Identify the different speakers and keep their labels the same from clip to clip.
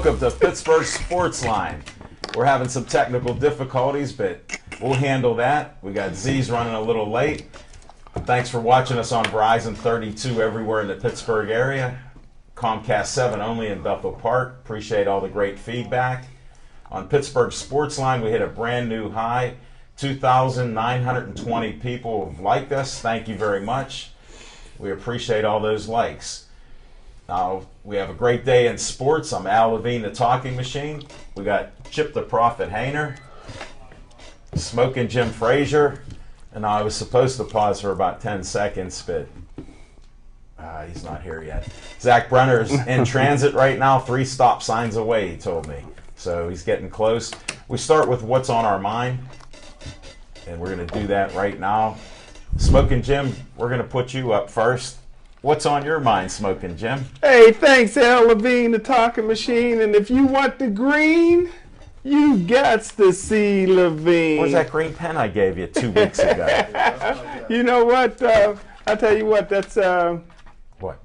Speaker 1: welcome to Pittsburgh Sportsline. We're having some technical difficulties, but we'll handle that. We got Z's running a little late. Thanks for watching us on Verizon 32 everywhere in the Pittsburgh area. Comcast 7 only in Bethel Park. Appreciate all the great feedback. On Pittsburgh Sportsline, we hit a brand new high. 2,920 people have liked us. Thank you very much. We appreciate all those likes. Now, we have a great day in sports. I'm Al Levine, the talking machine. We got Chip the Prophet Hayner, Smoking Jim Frazier, and I was supposed to pause for about 10 seconds, but he's not here yet. Zach Brenner's in transit right now, 3 stop signs away, he told me. So he's getting close. We start with what's on our mind, and we're going to do that right now. Smoking Jim, we're going to put you up first. What's on your mind, Smoking Jim?
Speaker 2: Hey, thanks, Al Levine, the talking machine. And if you want the green, you got to see Levine.
Speaker 1: Where's that green pen I gave you 2 weeks ago?
Speaker 2: You know what? I'll tell you what, that's...
Speaker 1: What?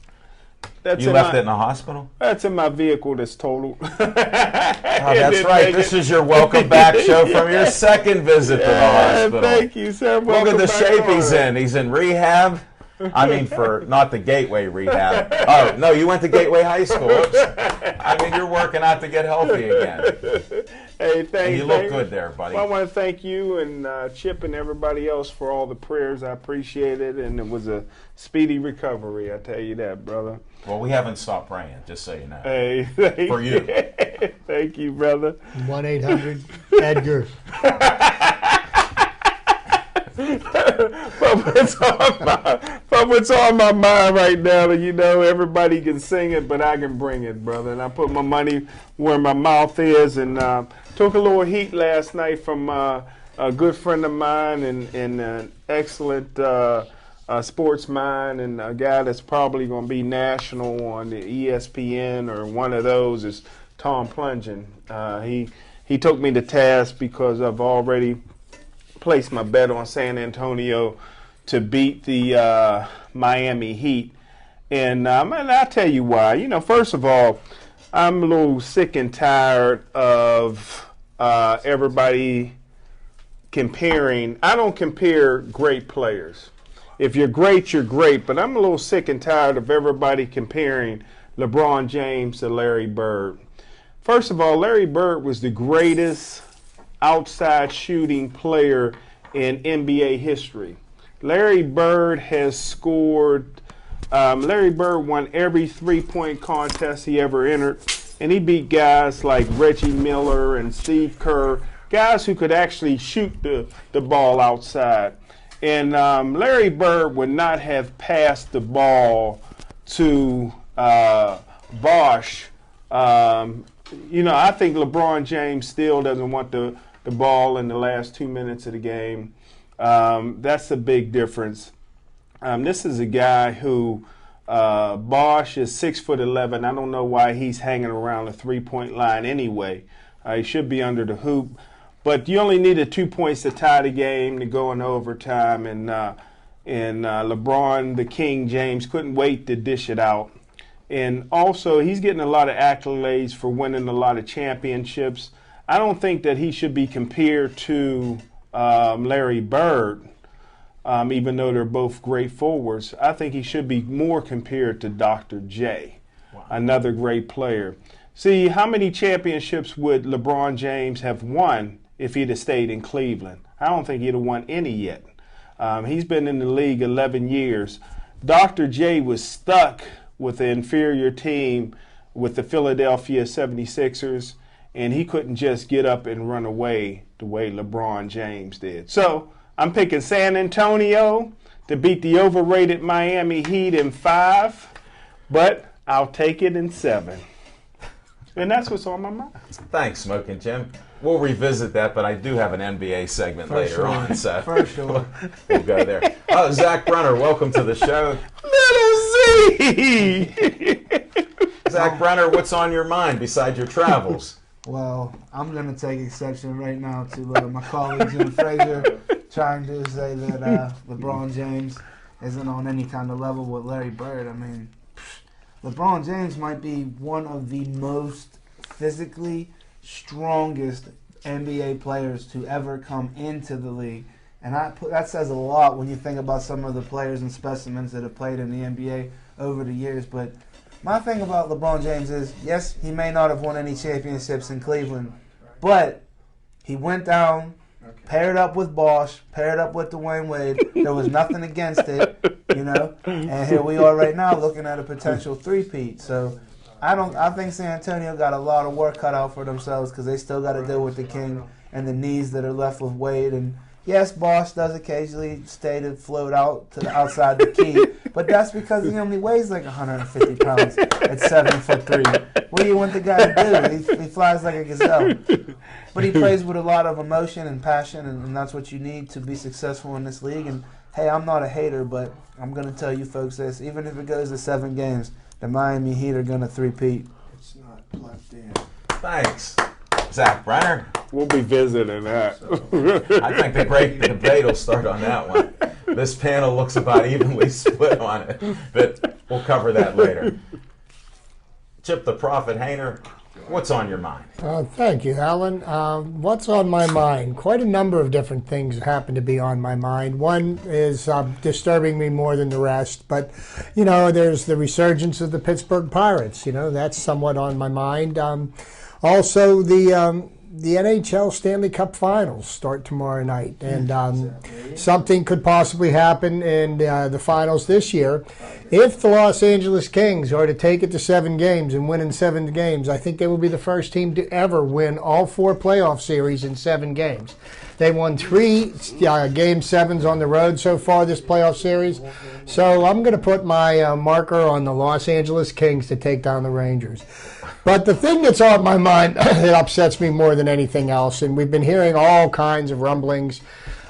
Speaker 2: That's
Speaker 1: you left it in the hospital?
Speaker 2: That's in my vehicle that's totaled.
Speaker 1: Oh, that's right. This is your welcome back show from your second visit to the hospital.
Speaker 2: Thank you, sir.
Speaker 1: Look at the shape he's in. He's in rehab. I mean, for not the Gateway rehab. Oh, no, you went to Gateway High School. Oops. I mean, you're working out to get healthy again.
Speaker 2: Hey, thanks.
Speaker 1: And you look good there, buddy.
Speaker 2: Well, I want to thank you and Chip and everybody else for all the prayers. I appreciate it, and it was a speedy recovery, I tell you that, brother.
Speaker 1: Well, we haven't stopped praying, just so you know.
Speaker 2: Hey,
Speaker 1: for you.
Speaker 2: Thank you, brother.
Speaker 3: 1-800-EDGAR.
Speaker 2: But what's on my mind right now, you know, everybody can sing it, but I can bring it, brother. And I put my money where my mouth is, and took a little heat last night from a good friend of mine and an excellent sports mind, and a guy that's probably going to be national on the ESPN or one of those is Tom Plungin. He took me to task because I've already placed my bet on San Antonio to beat the Miami Heat. And I'll tell you why. You know, first of all, I'm a little sick and tired of everybody comparing. I don't compare great players. If you're great, you're great. But I'm a little sick and tired of everybody comparing LeBron James to Larry Bird. First of all, Larry Bird was the greatest outside shooting player in NBA history. Larry Bird has scored. Larry Bird won every three-point contest he ever entered, and he beat guys like Reggie Miller and Steve Kerr, guys who could actually shoot the ball outside. And Larry Bird would not have passed the ball to Bosh. You know, I think LeBron James still doesn't want the ball in the last 2 minutes of the game. That's a big difference. This is a guy who Bosh is 6'11". I don't know why he's hanging around the three-point line anyway. He should be under the hoop. But you only needed 2 points to tie the game to go into overtime, and LeBron, the King James, couldn't wait to dish it out. And also, he's getting a lot of accolades for winning a lot of championships. I don't think that he should be compared to Larry Bird, even though they're both great forwards. I think he should be more compared to Dr. J, another great player. See, how many championships would LeBron James have won if he'd have stayed in Cleveland? I don't think he'd have won any yet. He's been in the league 11 years. Dr. J was stuck with the inferior team with the Philadelphia 76ers, and he couldn't just get up and run away the way LeBron James did. So I'm picking San Antonio to beat the overrated Miami Heat in 5, but I'll take it in 7. And that's what's on my mind.
Speaker 1: Thanks, Smoking Jim. We'll revisit that, but I do have an NBA segment later on, so
Speaker 3: For sure.
Speaker 1: we'll go there. Oh, Zach Brenner, welcome to the show.
Speaker 2: Little Z!
Speaker 1: Zach Brenner, what's on your mind besides your travels?
Speaker 3: Well, I'm going to take exception right now to my colleague Jim Frazier trying to say that LeBron James isn't on any kind of level with Larry Bird. I mean, LeBron James might be one of the most physically strongest NBA players to ever come into the league. And that says a lot when you think about some of the players and specimens that have played in the NBA over the years. But my thing about LeBron James is, yes, he may not have won any championships in Cleveland, but he went down, paired up with Bosh, paired up with Dwayne Wade. There was nothing against it, you know. And here we are right now looking at a potential three-peat. So I think San Antonio got a lot of work cut out for themselves because they still got to deal with the King and the knees that are left with Wade. And yes, Bosh does occasionally stay to float out to the outside the key, but that's because he only weighs like 150 pounds at 7'3". What do you want the guy to do? He flies like a gazelle. But he plays with a lot of emotion and passion, and that's what you need to be successful in this league. And hey, I'm not a hater, but I'm going to tell you folks this. Even if it goes to 7 games, the Miami Heat are going to three-peat.
Speaker 4: It's not plugged in.
Speaker 1: Thanks, Zach Brenner.
Speaker 2: We'll be visiting that.
Speaker 1: I think the debate will start on that one. This panel looks about evenly split on it, but we'll cover that later. Chip the Prophet Hainer, what's on your mind?
Speaker 5: Thank you, Alan. What's on my mind? Quite a number of different things happen to be on my mind. One is disturbing me more than the rest, but, you know, there's the resurgence of the Pittsburgh Pirates. You know, that's somewhat on my mind. Also, the NHL Stanley Cup Finals start tomorrow night, and something could possibly happen in the finals this year. If the Los Angeles Kings are to take it to 7 games and win in 7 games, I think they will be the first team to ever win all 4 playoff series in 7 games. They won 3 Game 7s on the road so far this playoff series, so I'm going to put my marker on the Los Angeles Kings to take down the Rangers. But the thing that's on my mind that upsets me more than anything else, and we've been hearing all kinds of rumblings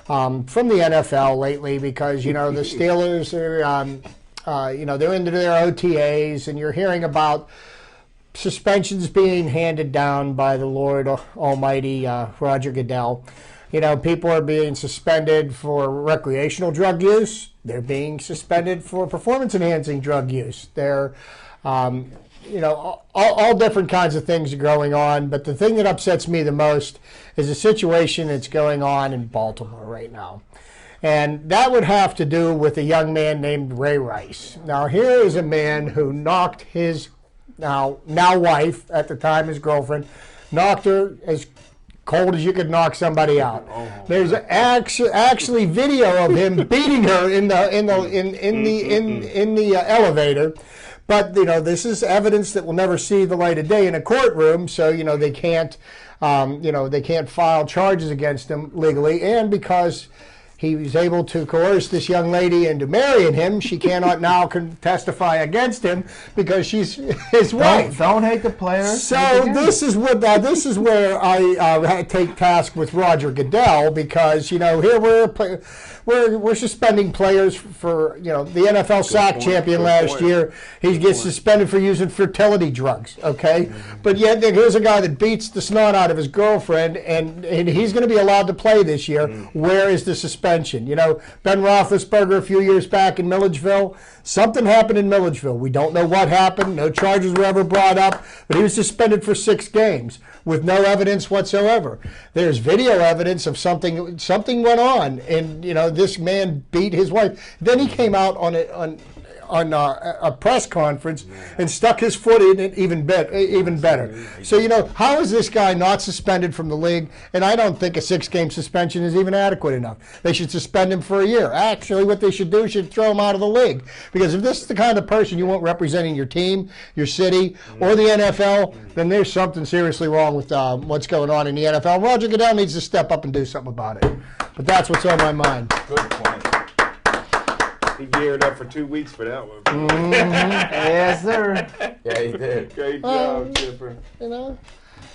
Speaker 5: from the NFL lately because, you know, the Steelers are, you know, they're into their OTAs, and you're hearing about suspensions being handed down by the Lord Almighty, Roger Goodell. You know, people are being suspended for recreational drug use. They're being suspended for performance-enhancing drug use. They're you know, all different kinds of things are going on, but the thing that upsets me the most is the situation that's going on in Baltimore right now. And that would have to do with a young man named Ray Rice. Now, here is a man who knocked his now wife, at the time his girlfriend, knocked her as cold as you could knock somebody out. There's actually video of him beating her in the elevator. But, you know, this is evidence that will never see the light of day in a courtroom, so, you know, they can't file charges against him legally. And because he was able to coerce this young lady into marrying him, she cannot now testify against him because she's his wife.
Speaker 3: Don't hate the player.
Speaker 5: So this is where I take task with Roger Goodell, because, you know, here we're suspending players for, you know, the NFL sack champion last year. He gets suspended for using fertility drugs, okay? But yet here's a guy that beats the snot out of his girlfriend, and he's going to be allowed to play this year. Where is the suspension? You know, Ben Roethlisberger a few years back in Milledgeville, something happened in Milledgeville. We don't know what happened. No charges were ever brought up, but he was suspended for 6 games with no evidence whatsoever. There's video evidence of something went on, and, you know, this man beat his wife. Then he came out on a press conference and stuck his foot in it even better. So, you know, how is this guy not suspended from the league? And I don't think a 6-game suspension is even adequate enough. They should suspend him for a year. Actually, what they should do is throw him out of the league. Because if this is the kind of person you want representing your team, your city, or the NFL, then there's something seriously wrong with what's going on in the NFL. Roger Goodell needs to step up and do something about it. But that's what's on my mind.
Speaker 1: Good point.
Speaker 2: He geared up for 2 weeks for that one.
Speaker 3: Mm-hmm. Yes, sir.
Speaker 1: Yeah, he did.
Speaker 2: Great job, Chipper.
Speaker 5: You know?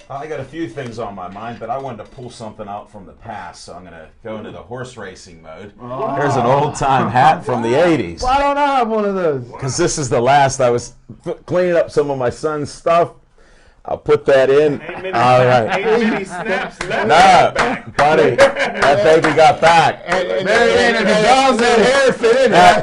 Speaker 1: I got a few things on my mind, but I wanted to pull something out from the past, so I'm going to go into the horse racing mode. There's an old-time hat from the 80s.
Speaker 3: Why don't I have one of those?
Speaker 1: Because this is the last. I was cleaning up some of my son's stuff. I'll put that in. All right.
Speaker 2: Ain't many snaps left.
Speaker 1: No, buddy, that baby got back.
Speaker 3: Marianne and the dogs that hair fit in there.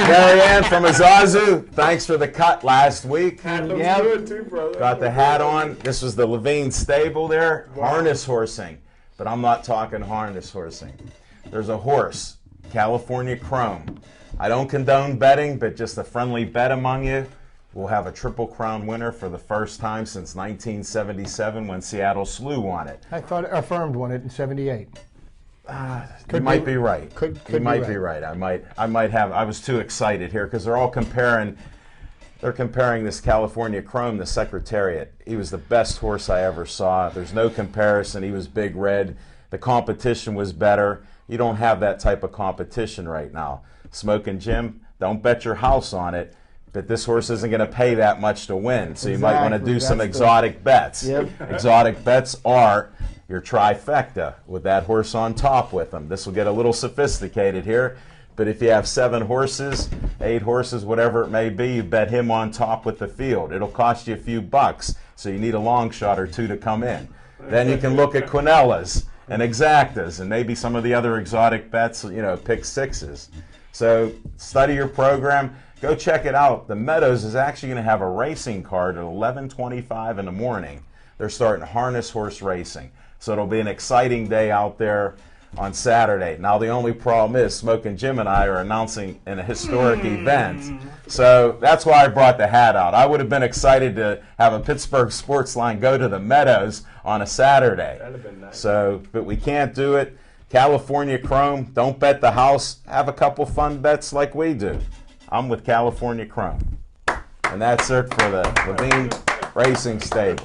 Speaker 1: Marianne from Azazu, thanks for the cut last week.
Speaker 2: That looks
Speaker 3: Yep.
Speaker 2: good too, brother.
Speaker 1: Got the hat on. This was the Levine stable there. Harness horsing. But I'm not talking harness horsing. There's a horse, California Chrome. I don't condone betting, but just a friendly bet among you. We'll have a Triple Crown winner for the first time since 1977 when Seattle Slew won it.
Speaker 5: I thought Affirmed won it in '78.
Speaker 1: You might be right.
Speaker 5: Could
Speaker 1: You
Speaker 5: be
Speaker 1: might
Speaker 5: right.
Speaker 1: be right. I might have. I was too excited here because they're all comparing. They're comparing this California Chrome, the Secretariat. He was the best horse I ever saw. There's no comparison. He was big red. The competition was better. You don't have that type of competition right now. Smoking Jim, don't bet your house on it. But this horse isn't going to pay that much to win. So you might want to
Speaker 3: Exactly.
Speaker 1: do some
Speaker 3: That's
Speaker 1: exotic bets.
Speaker 3: Yep.
Speaker 1: Exotic bets are your trifecta with that horse on top with them. This will get a little sophisticated here. But if you have 7 horses, 8 horses, whatever it may be, you bet him on top with the field. It'll cost you a few bucks, so you need a long shot or 2 to come in. Then you can look at Quinellas and Exactas and maybe some of the other exotic bets, pick 6s. So study your program. Go check it out. The Meadows is actually going to have a racing card at 11:25 in the morning. They're starting harness horse racing. So it'll be an exciting day out there on Saturday. Now the only problem is Smoking Jim and I are announcing an historic event. So that's why I brought the hat out. I would have been excited to have a Pittsburgh Sportsline go to the Meadows on a Saturday.
Speaker 2: That'd have been nice.
Speaker 1: So, but we can't do it. California Chrome, don't bet the house. Have a couple fun bets like we do. I'm with California Chrome. And that's it for the Levine Racing Stable.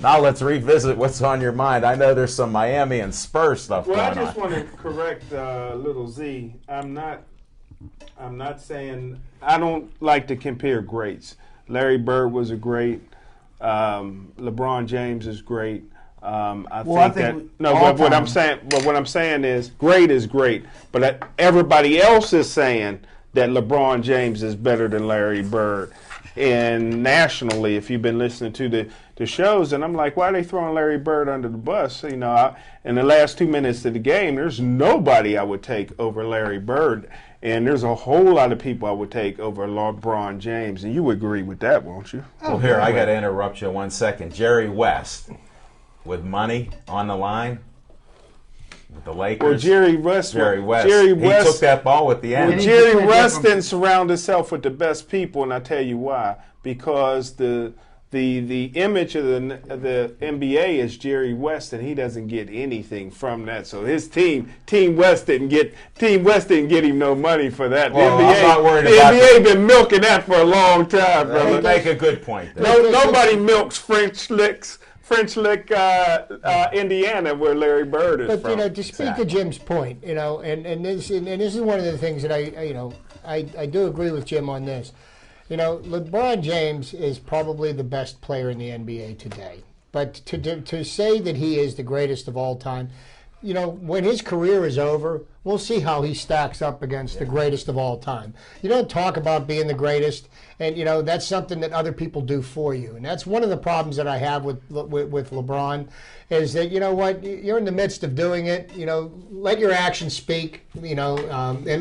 Speaker 1: Now let's revisit what's on your mind. I know there's some Miami and Spurs stuff
Speaker 2: Well, I
Speaker 1: going
Speaker 2: just
Speaker 1: on.
Speaker 2: want to correct little Z. I'm not saying I don't like to compare greats. Larry Bird was a great. LeBron James is great. But what I'm saying is great is great. But everybody else is saying that LeBron James is better than Larry Bird. And nationally, if you've been listening to the shows, and I'm like, why are they throwing Larry Bird under the bus? In the last 2 minutes of the game, there's nobody I would take over Larry Bird. And there's a whole lot of people I would take over LeBron James. And you would agree with that, won't you?
Speaker 1: Well, here, I got to interrupt you 1 second. Jerry West, with money on the line with the Lakers.
Speaker 2: Well, Jerry West.
Speaker 1: He took that ball with the end.
Speaker 2: Well, Jerry West didn't surround himself with the best people, and I tell you why. Because the image of the NBA is Jerry West, and he doesn't get anything from that. So his Team West didn't get him no money for that.
Speaker 1: Well,
Speaker 2: the NBA,
Speaker 1: I'm not worried
Speaker 2: the
Speaker 1: about
Speaker 2: NBA been milking that for a long time,
Speaker 1: You
Speaker 2: brother.
Speaker 1: make a good point there.
Speaker 2: Nobody milks French Lick, Indiana, where Larry Bird is
Speaker 5: But
Speaker 2: from.
Speaker 5: to speak to Jim's point, and this is one of the things that I do agree with Jim on this. LeBron James is probably the best player in the NBA today. But to say that he is the greatest of all time, when his career is over, we'll see how he stacks up against the greatest of all time. You don't talk about being the greatest, and that's something that other people do for you. And that's one of the problems that I have with LeBron, is that you're in the midst of doing it. Let your actions speak. And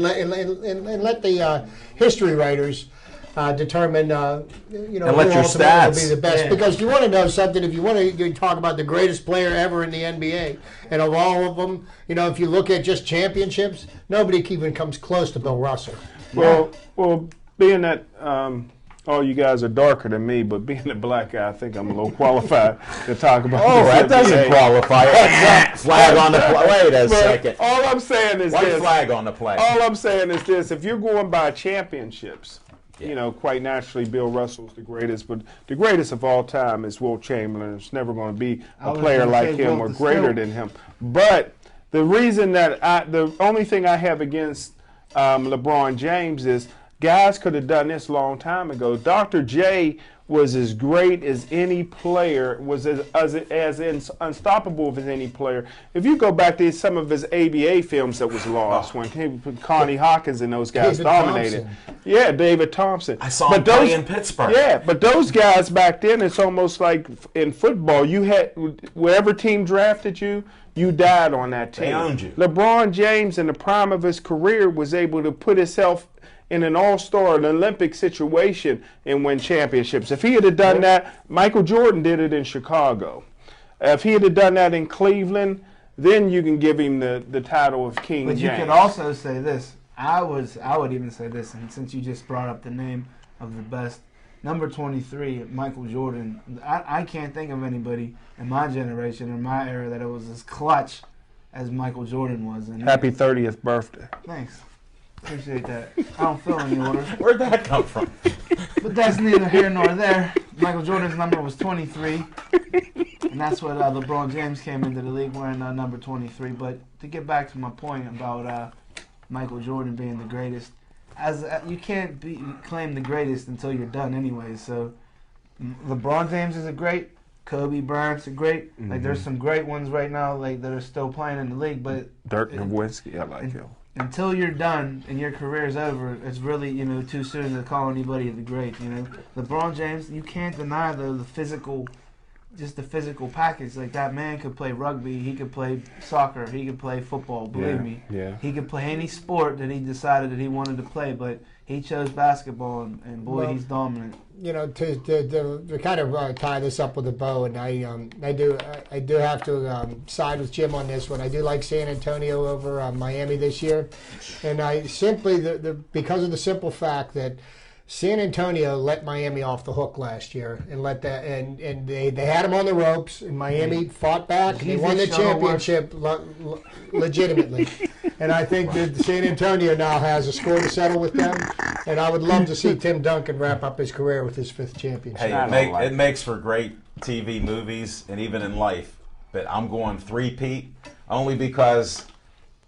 Speaker 5: let the history writers determine,
Speaker 1: and
Speaker 5: who
Speaker 1: let your
Speaker 5: ultimately
Speaker 1: stats
Speaker 5: will be the best.
Speaker 3: Yeah.
Speaker 5: Because you want to know something. If you want to talk about the greatest player ever in the NBA, and of all of them, if you look at just championships, nobody even comes close to Bill Russell.
Speaker 2: Well, being that all you guys are darker than me, but being a black guy, I think I'm a little qualified to talk about.
Speaker 1: Oh,
Speaker 2: this
Speaker 1: that doesn't
Speaker 2: NBA.
Speaker 1: qualify. Flag on the play. Wait a second.
Speaker 2: All I'm saying is
Speaker 1: White
Speaker 2: this.
Speaker 1: flag on the play.
Speaker 2: All I'm saying is this: if you're going by championships, quite naturally, Bill Russell's the greatest, but the greatest of all time is Wilt Chamberlain. There's never going to be a player like him or greater than him. But the reason that the only thing I have against LeBron James is guys could have done this a long time ago. Dr. J was as great as any player, was as unstoppable as any player. If you go back to some of his ABA films that was lost, when Connie Hawkins and those guys
Speaker 5: David
Speaker 2: dominated.
Speaker 5: Thompson.
Speaker 2: Yeah, David Thompson.
Speaker 1: I saw him play in Pittsburgh.
Speaker 2: Yeah, but those guys back then, it's almost like in football. You had, whatever team drafted you, you died on that team.
Speaker 1: They owned you.
Speaker 2: LeBron James, in the prime of his career, was able to put himself in an all-star, an Olympic situation and win championships. If he had done that, Michael Jordan did it in Chicago. If he had done that in Cleveland, then you can give him the title of King
Speaker 3: But
Speaker 2: James.
Speaker 3: you could also say this. I would even say this, and since you just brought up the name of the best, number 23, Michael Jordan, I can't think of anybody in my generation or my era that it was as clutch as Michael Jordan was. And
Speaker 2: Happy 30th birthday.
Speaker 3: Thanks. Appreciate that. I don't feel any older.
Speaker 1: Where'd that come from?
Speaker 3: But that's neither here nor there. Michael Jordan's number was 23. And that's what LeBron James came into the league wearing number 23. But to get back to my point about Michael Jordan being the greatest, as you can't claim the greatest until you're done anyway. So LeBron James is a great. Kobe Bryant's a great. Like there's some great ones right now like that are still playing in the league. But
Speaker 2: Dirk Nowitzki, I like him.
Speaker 3: Until you're done and your career's over, it's really, too soon to call anybody the great, LeBron James, you can't deny the physical, just the physical package. Like, that man could play rugby, he could play soccer, he could play football, believe me.
Speaker 2: Yeah.
Speaker 3: He could play any sport that he decided that he wanted to play, but he chose basketball, and boy, he's dominant.
Speaker 5: To kind of tie this up with a bow, and I do have to side with Jim on this one. I do like San Antonio over Miami this year, and I simply because of the simple fact that San Antonio let Miami off the hook last year, and they had them on the ropes, and Miami fought back, and they won the championship legitimately. And I think that San Antonio now has a score to settle with them, and I would love to see Tim Duncan wrap up his career with his 5th championship.
Speaker 1: Hey, it makes for great TV movies and even in life, but I'm going three-peat only because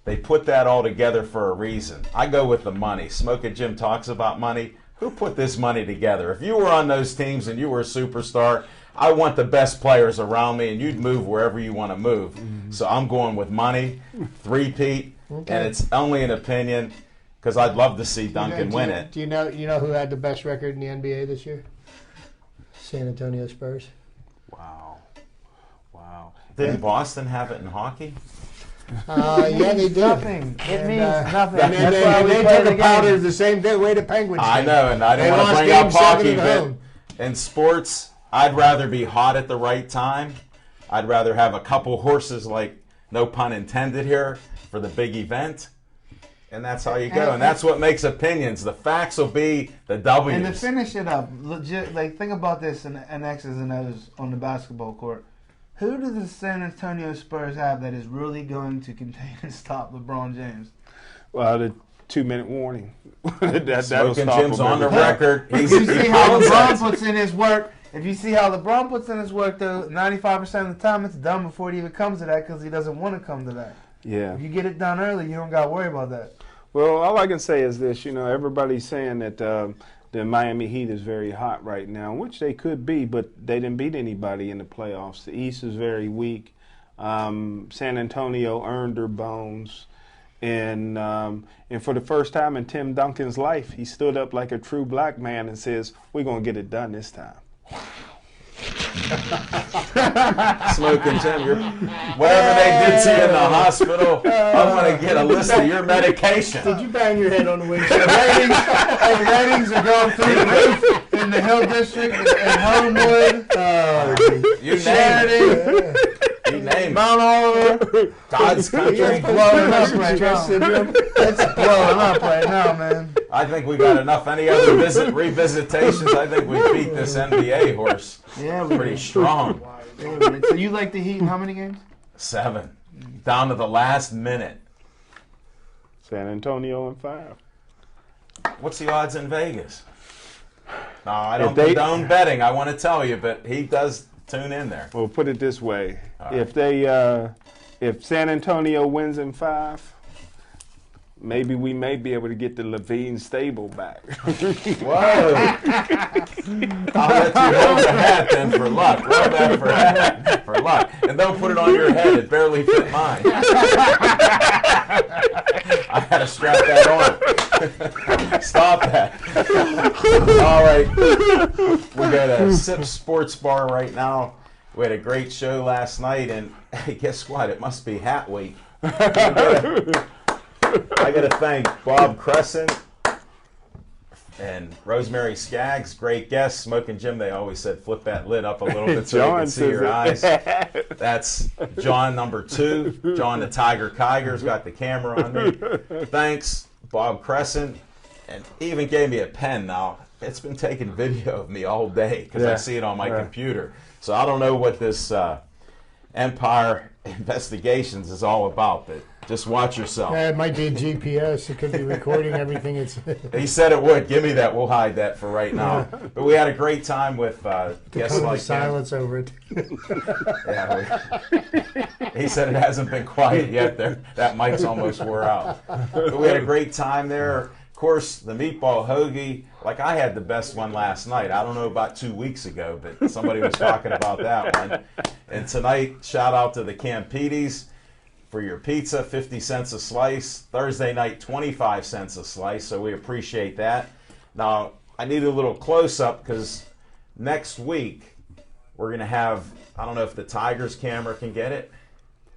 Speaker 1: they put that all together for a reason. I go with the money. Smoke and Jim talks about money. Who put this money together? If you were on those teams and you were a superstar, I want the best players around me, and you'd move wherever you want to move. So I'm going with money, three-peat, and it's only an opinion because I'd love to see Duncan win it.
Speaker 5: Do you know who had the best record in the NBA this year? San Antonio Spurs.
Speaker 1: Wow. Didn't Boston have it in hockey?
Speaker 5: Yeah, they did.
Speaker 3: Nothing. It means nothing.
Speaker 5: And they took a powder the same way the Penguins did.
Speaker 1: I know, and I didn't want to bring up hockey, but in sports, I'd rather be hot at the right time. I'd rather have a couple horses, like, no pun intended here, for the big event. And that's how you go. And that's what makes opinions. The facts will be the W's.
Speaker 3: And to finish it up, legit, like, think about this in X's and O's on the basketball court. Who do the San Antonio Spurs have that is really going to contain and stop LeBron James?
Speaker 2: Well, the 2-minute warning. That'll
Speaker 1: Smoking
Speaker 2: stop
Speaker 1: Jim's
Speaker 2: him.
Speaker 1: on the record.
Speaker 3: If you see how LeBron puts in his work, though, 95% of the time it's done before it even comes to that because he doesn't want to come to that.
Speaker 2: Yeah.
Speaker 3: If you get it done early, you don't got to worry about that.
Speaker 2: Well, all I can say is this, everybody's saying that the Miami Heat is very hot right now, which they could be, but they didn't beat anybody in the playoffs. The East is very weak. San Antonio earned their bones. And for the first time in Tim Duncan's life, he stood up like a true black man and says, we're going to get it done this time.
Speaker 1: Smoking Jim, whatever they did to you in the hospital, I want to get a list of your medication.
Speaker 5: Did you bang your head on the windshield?
Speaker 3: ratings are going through the roof in the Hill District and Homewood,
Speaker 1: You
Speaker 3: Sheridan,
Speaker 1: name it. You name it.
Speaker 3: Mount Oliver.
Speaker 1: God's country.
Speaker 3: It's blowing up right now. It's blowing up right now, man.
Speaker 1: I think we got enough. Any other revisitations? I think we beat this NBA horse.
Speaker 3: Yeah,
Speaker 1: Pretty strong.
Speaker 3: So you like the Heat in how many games?
Speaker 1: 7. Down to the last minute.
Speaker 2: San Antonio in 5.
Speaker 1: What's the odds in Vegas? No, I don't
Speaker 2: If they-
Speaker 1: condone betting, I want to tell you, but he does tune in there.
Speaker 2: Well, put it this way.
Speaker 1: All right.
Speaker 2: If San Antonio wins in 5, maybe we may be able to get the Levine stable back.
Speaker 1: Whoa! I'll let you hold the hat then for luck. Hold that for luck. And don't put it on your head. It barely fit mine. I had to strap that on. Stop that. All right. We're at a Sip Sports Bar right now. We had a great show last night, and hey, guess what? It must be hat week. I got to thank Bob Crescent and Rosemary Skaggs, great guests. Smoking Jim, they always said flip that lid up a little bit so you can see your eyes. That's John number 2. John the Tiger Kiger's got the camera on me. Thanks, Bob Crescent. And he even gave me a pen now. It's been taking video of me all day because I see it on my computer. So I don't know what this Empire Investigations is all about, but just watch yourself.
Speaker 5: Yeah, it might be a GPS. It could be recording everything.
Speaker 1: He said it would. Give me that. We'll hide that for right now. But we had a great time with guests like
Speaker 5: silence over it.
Speaker 1: Yeah, he said it hasn't been quiet yet. That mic's almost wore out. But we had a great time there. Of course, the meatball hoagie, like I had the best one last night. I don't know about 2 weeks ago, but somebody was talking about that one. And tonight, shout out to the Campides for your pizza, 50 cents a slice. Thursday night, 25 cents a slice, so we appreciate that. Now, I need a little close-up because next week we're going to have, I don't know if the Tigers camera can get it.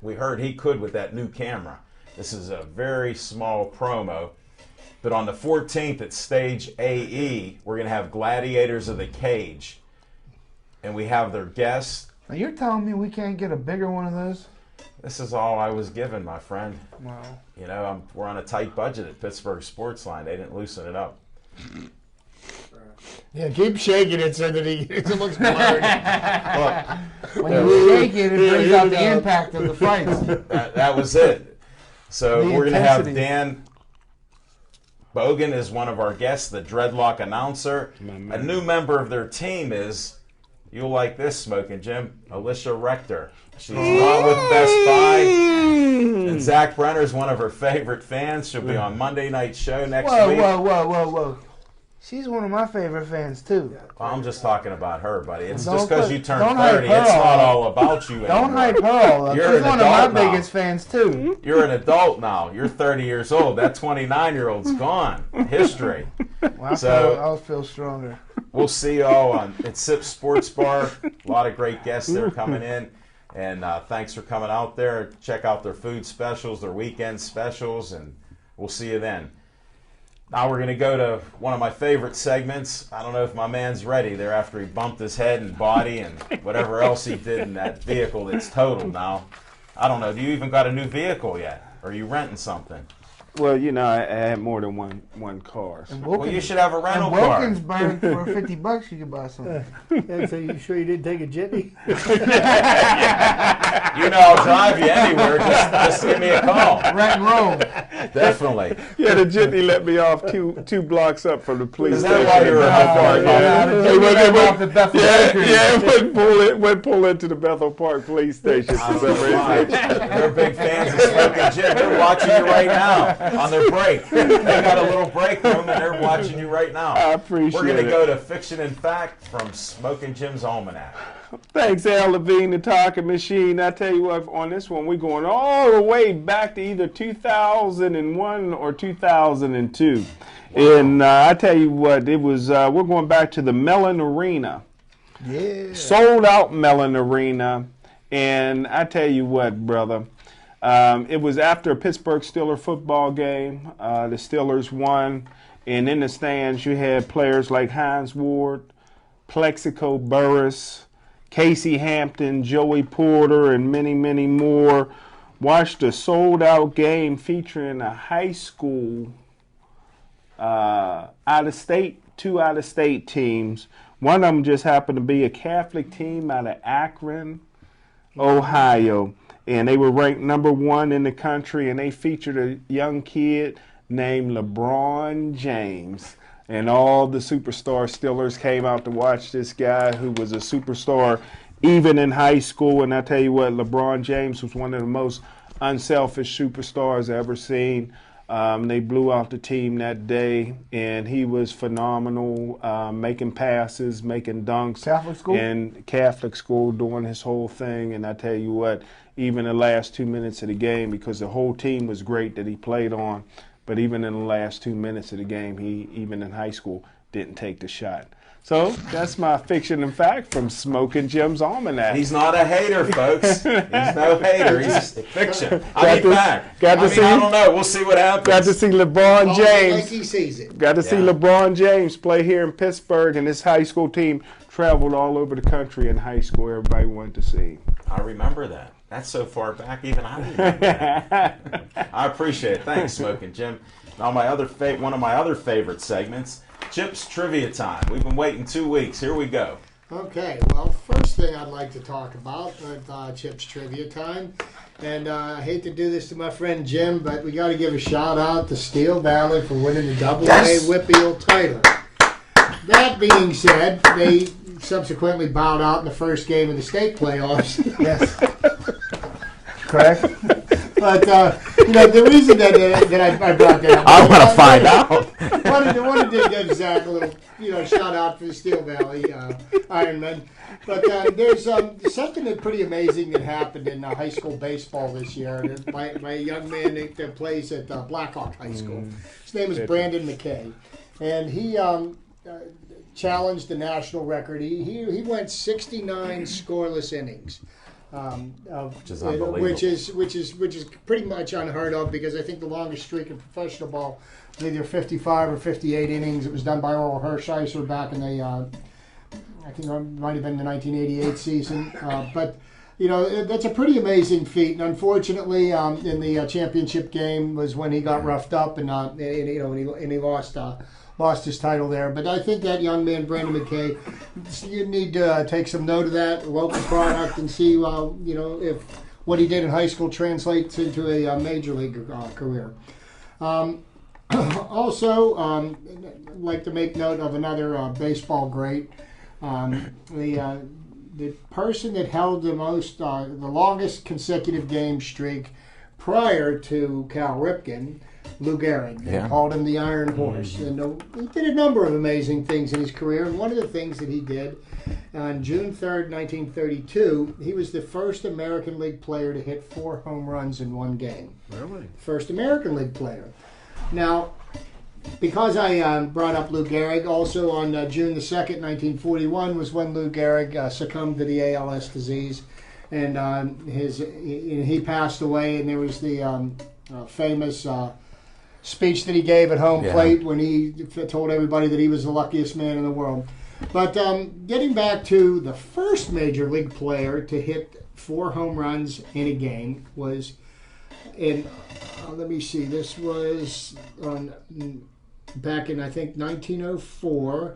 Speaker 1: We heard he could with that new camera. This is a very small promo. But on the 14th at Stage AE, we're going to have Gladiators of the Cage. And we have their guests.
Speaker 3: Now you're telling me we can't get a bigger one of those?
Speaker 1: This is all I was given, my friend.
Speaker 3: Wow.
Speaker 1: You know, we're on a tight budget at Pittsburgh Sportsline. They didn't loosen it up.
Speaker 5: Yeah, keep shaking it so that it looks blurry.
Speaker 3: When you shake it, it brings out the impact of the fights.
Speaker 1: That was it. So
Speaker 3: The
Speaker 1: we're going to have
Speaker 3: intensity.
Speaker 1: Dan Bogan is one of our guests, the Dreadlock announcer. A new member of their team is, you'll like this, Smoking Jim, Alicia Rector. She's not with Best Buy. And Zach Brenner's one of her favorite fans. She'll be on Monday Night Show next week.
Speaker 3: Whoa. She's one of my favorite fans, too.
Speaker 1: Well, I'm just talking about her, buddy. It's
Speaker 3: Don't
Speaker 1: just because
Speaker 3: put-
Speaker 1: you turned
Speaker 3: don't hype
Speaker 1: 30.
Speaker 3: her
Speaker 1: It's not
Speaker 3: up.
Speaker 1: all about you
Speaker 3: Don't
Speaker 1: anymore.
Speaker 3: hype her all up.
Speaker 1: You're
Speaker 3: She's
Speaker 1: an
Speaker 3: one of my
Speaker 1: adult now.
Speaker 3: biggest fans, too.
Speaker 1: You're an adult now. You're 30 years old. That 29-year-old's gone. History.
Speaker 3: Well,
Speaker 1: So-
Speaker 3: I'll feel stronger.
Speaker 1: We'll see you all at Sip Sports Bar. A lot of great guests there coming in. And thanks for coming out there. Check out their food specials, their weekend specials, and we'll see you then. Now we're going to go to one of my favorite segments. I don't know if my man's ready there after he bumped his head and body and whatever else he did in that vehicle that's totaled now. I don't know. Do you even got a new vehicle yet? Or are you renting something?
Speaker 2: Well, you know, I had more than one car. So.
Speaker 1: Well, you should have a rental
Speaker 3: And
Speaker 1: car.
Speaker 3: Wilkinsburg, for $50, you could buy something.
Speaker 5: Yeah, so you sure you didn't take a jitney?
Speaker 1: You know I'll drive you anywhere. Just give me a call.
Speaker 3: Rent and roll.
Speaker 1: Definitely.
Speaker 2: Yeah, the jitney let me off two blocks up from the police
Speaker 1: Is
Speaker 2: station.
Speaker 1: that why you were out there?
Speaker 2: Yeah, it wouldn't pull into the Bethel Park police station.
Speaker 1: I don't know why. They're big fans of Smoking Jim. They're watching you right now on their break. They got a little break room and they're watching you right now.
Speaker 2: I appreciate
Speaker 1: We're going to
Speaker 2: it.
Speaker 1: go to Fiction and Fact from Smoking Jim's Almanac.
Speaker 2: Thanks, Al Levine, the talking machine. I tell you what, on this one, we're going all the way back to either 2001 or 2002. Wow. And I tell you what, it was. We're going back to the Mellon Arena.
Speaker 3: Yeah.
Speaker 2: Sold out Mellon Arena. And I tell you what, brother, it was after a Pittsburgh Steelers football game. The Steelers won. And in the stands, you had players like Hines Ward, Plexico Burris, Casey Hampton, Joey Porter, and many, many more. Watched a sold-out game featuring a high school out-of-state, two out-of-state teams. One of them just happened to be a Catholic team out of Akron, Ohio. And they were ranked number 1 in the country, and they featured a young kid named LeBron James. And all the superstar Steelers came out to watch this guy who was a superstar even in high school. And I tell you what, LeBron James was one of the most unselfish superstars I ever seen. They blew out the team that day, and he was phenomenal, making passes, making dunks.
Speaker 3: Catholic school?
Speaker 2: In Catholic school, doing his whole thing. And I tell you what, even the last 2 minutes of the game, because the whole team was great that he played on, but even in the last 2 minutes of the game, he, even in high school, didn't take the shot. So that's my fiction and fact from Smoking Jim's Almanac.
Speaker 1: He's not a hater, folks. He's no hater. He's fiction.
Speaker 2: I
Speaker 1: don't know. We'll see what happens.
Speaker 2: Got to see LeBron James.
Speaker 6: Like he sees it.
Speaker 2: Got to see LeBron James play here in Pittsburgh, and his high school team traveled all over the country in high school. Everybody wanted to see him.
Speaker 1: I remember that. That's so far back, even I remember that. I appreciate it. Thanks, Smoking Jim. Now, one of my other favorite segments, Chip's Trivia Time. We've been waiting 2 weeks. Here we go.
Speaker 6: Okay, well, first thing I'd like to talk about with Chip's Trivia Time, and I hate to do this to my friend Jim, but we got to give a shout out to Steel Valley for winning the AA Whitfield title. That being said, they subsequently bowed out in the first game of the state playoffs.
Speaker 3: Yes. Correct.
Speaker 6: But the reason that I brought that up,
Speaker 1: I want to find out.
Speaker 6: wanted to give Zach a little shout out for the Steel Valley Ironmen. But there's something that's pretty amazing that happened in high school baseball this year by a young man that plays at Blackhawk High School. His name is Brandon McKay, and he challenged the national record. He went 69 scoreless innings.
Speaker 1: Which is unbelievable.
Speaker 6: Which is pretty much unheard of, because I think the longest streak in professional ball was either 55 or 58 innings. It was done by Oral Hershiser back in the I think it might have been the 1988 season. But that's a pretty amazing feat. And unfortunately, in the championship game was when he got roughed up and he lost his title there. But I think that young man, Brandon McKay, you need to take some note of that local product and see, if what he did in high school translates into a major league career. Also, I'd like to make note of another baseball great. The person that held the longest consecutive game streak prior to Cal Ripken, Lou Gehrig. They called him the Iron Horse. And he did a number of amazing things in his career. And one of the things that he did on June 3rd, 1932, he was the first American League player to hit 4 home runs in one game.
Speaker 2: Really?
Speaker 6: First American League player. Now, because I brought up Lou Gehrig, also on June the 2nd, 1941, was when Lou Gehrig succumbed to the ALS disease. And he passed away, and there was the famous speech that he gave at home plate when he told everybody that he was the luckiest man in the world. But getting back to the first major league player to hit 4 home runs in a game was in, let me see, this was back in, I think, 1904.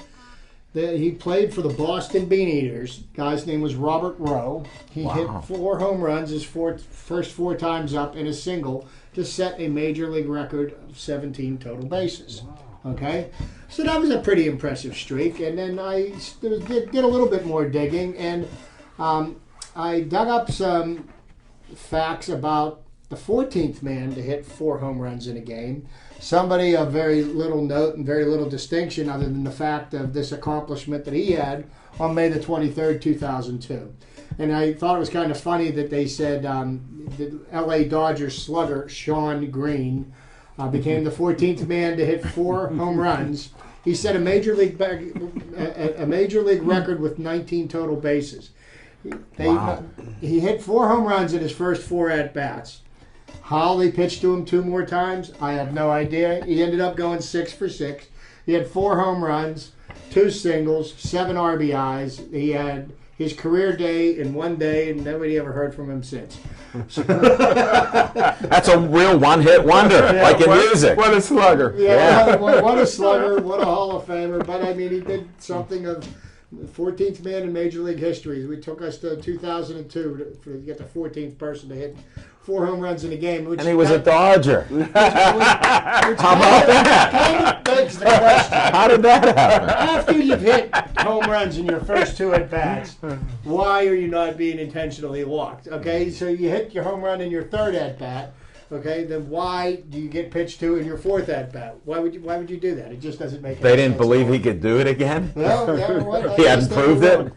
Speaker 6: He played for the Boston Bean Eaters. Guy's name was Robert Rowe. He hit 4 home runs his first 4 times up in a single to set a major league record of 17 total bases. Okay, so that was a pretty impressive streak. And then I did a little bit more digging, and I dug up some facts about the 14th man to hit 4 home runs in a game. Somebody of very little note and very little distinction, other than the fact of this accomplishment that he had on May the 23rd, 2002. And I thought it was kind of funny that they said the L.A. Dodgers slugger Sean Green became the 14th man to hit 4 home runs. He set a major league record with 19 total bases. He hit 4 home runs in his first 4 at-bats. How they pitched to him 2 more times, I have no idea. He ended up going 6 for 6. He had 4 home runs, 2 singles, 7 RBIs. He had his career day in one day, and nobody ever heard from him since.
Speaker 1: That's a real one-hit wonder, like in music.
Speaker 2: What a slugger.
Speaker 6: Yeah. What a slugger, what a Hall of Famer. But, I mean, he did something of the 14th man in Major League history. We took us to 2002 to get the 14th person to hit 4 home runs in a game.
Speaker 1: And he was a Dodger.
Speaker 6: How about that? Kind of begs the question.
Speaker 1: How did that happen?
Speaker 6: After you've hit home runs in your first 2 at-bats, why are you not being intentionally walked? Okay, so you hit your home run in your 3rd at-bat. okay, then why do you get pitched to in your fourth at bat? Why would you do that? It just doesn't make any
Speaker 1: They didn't
Speaker 6: sense
Speaker 1: believe
Speaker 6: at
Speaker 1: he could do it again?
Speaker 6: all. Well, yeah, what?
Speaker 1: He hadn't proved it?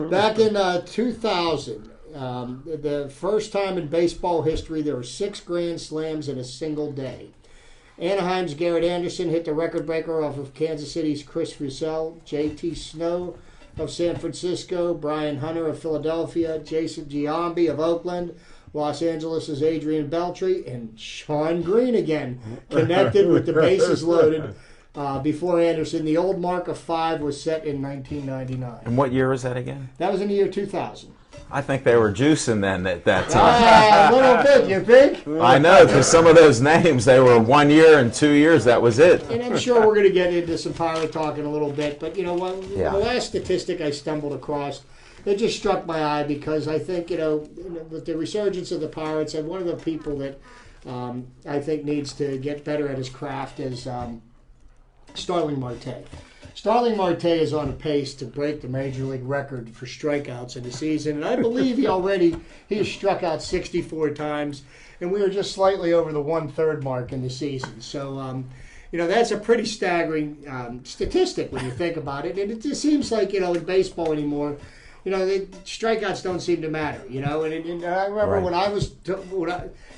Speaker 6: Back in 2000, the first time in baseball history, there were 6 grand slams in a single day. Anaheim's Garrett Anderson hit the record breaker off of Kansas City's Chris Russell, J.T. Snow of San Francisco, Brian Hunter of Philadelphia, Jason Giambi of Oakland, Los Angeles' Adrian Beltre, and Sean Green again connected with the bases loaded before Anderson. The old mark of 5 was set in 1999.
Speaker 1: And what year was that again?
Speaker 6: That was in the year 2000.
Speaker 1: I think they were juicing then at that time.
Speaker 6: A little bit, you think?
Speaker 1: I know, because some of those names, they were 1 year and 2 years. That was it.
Speaker 6: And I'm sure we're going to get into some pirate talk in a little bit. But, you know,
Speaker 1: Yeah.
Speaker 6: the last statistic I stumbled across, it just struck my eye because I think, with the resurgence of the Pirates, and one of the people that I think needs to get better at his craft is Starling Marte. Starling Marte is on a pace to break the Major League record for strikeouts in the season, and I believe he has struck out 64 times, and we are just slightly over the 1/3 mark in the season. So, that's a pretty staggering statistic when you think about it, and it just seems like, in baseball anymore, the strikeouts don't seem to matter, and I remember
Speaker 1: Right.
Speaker 6: when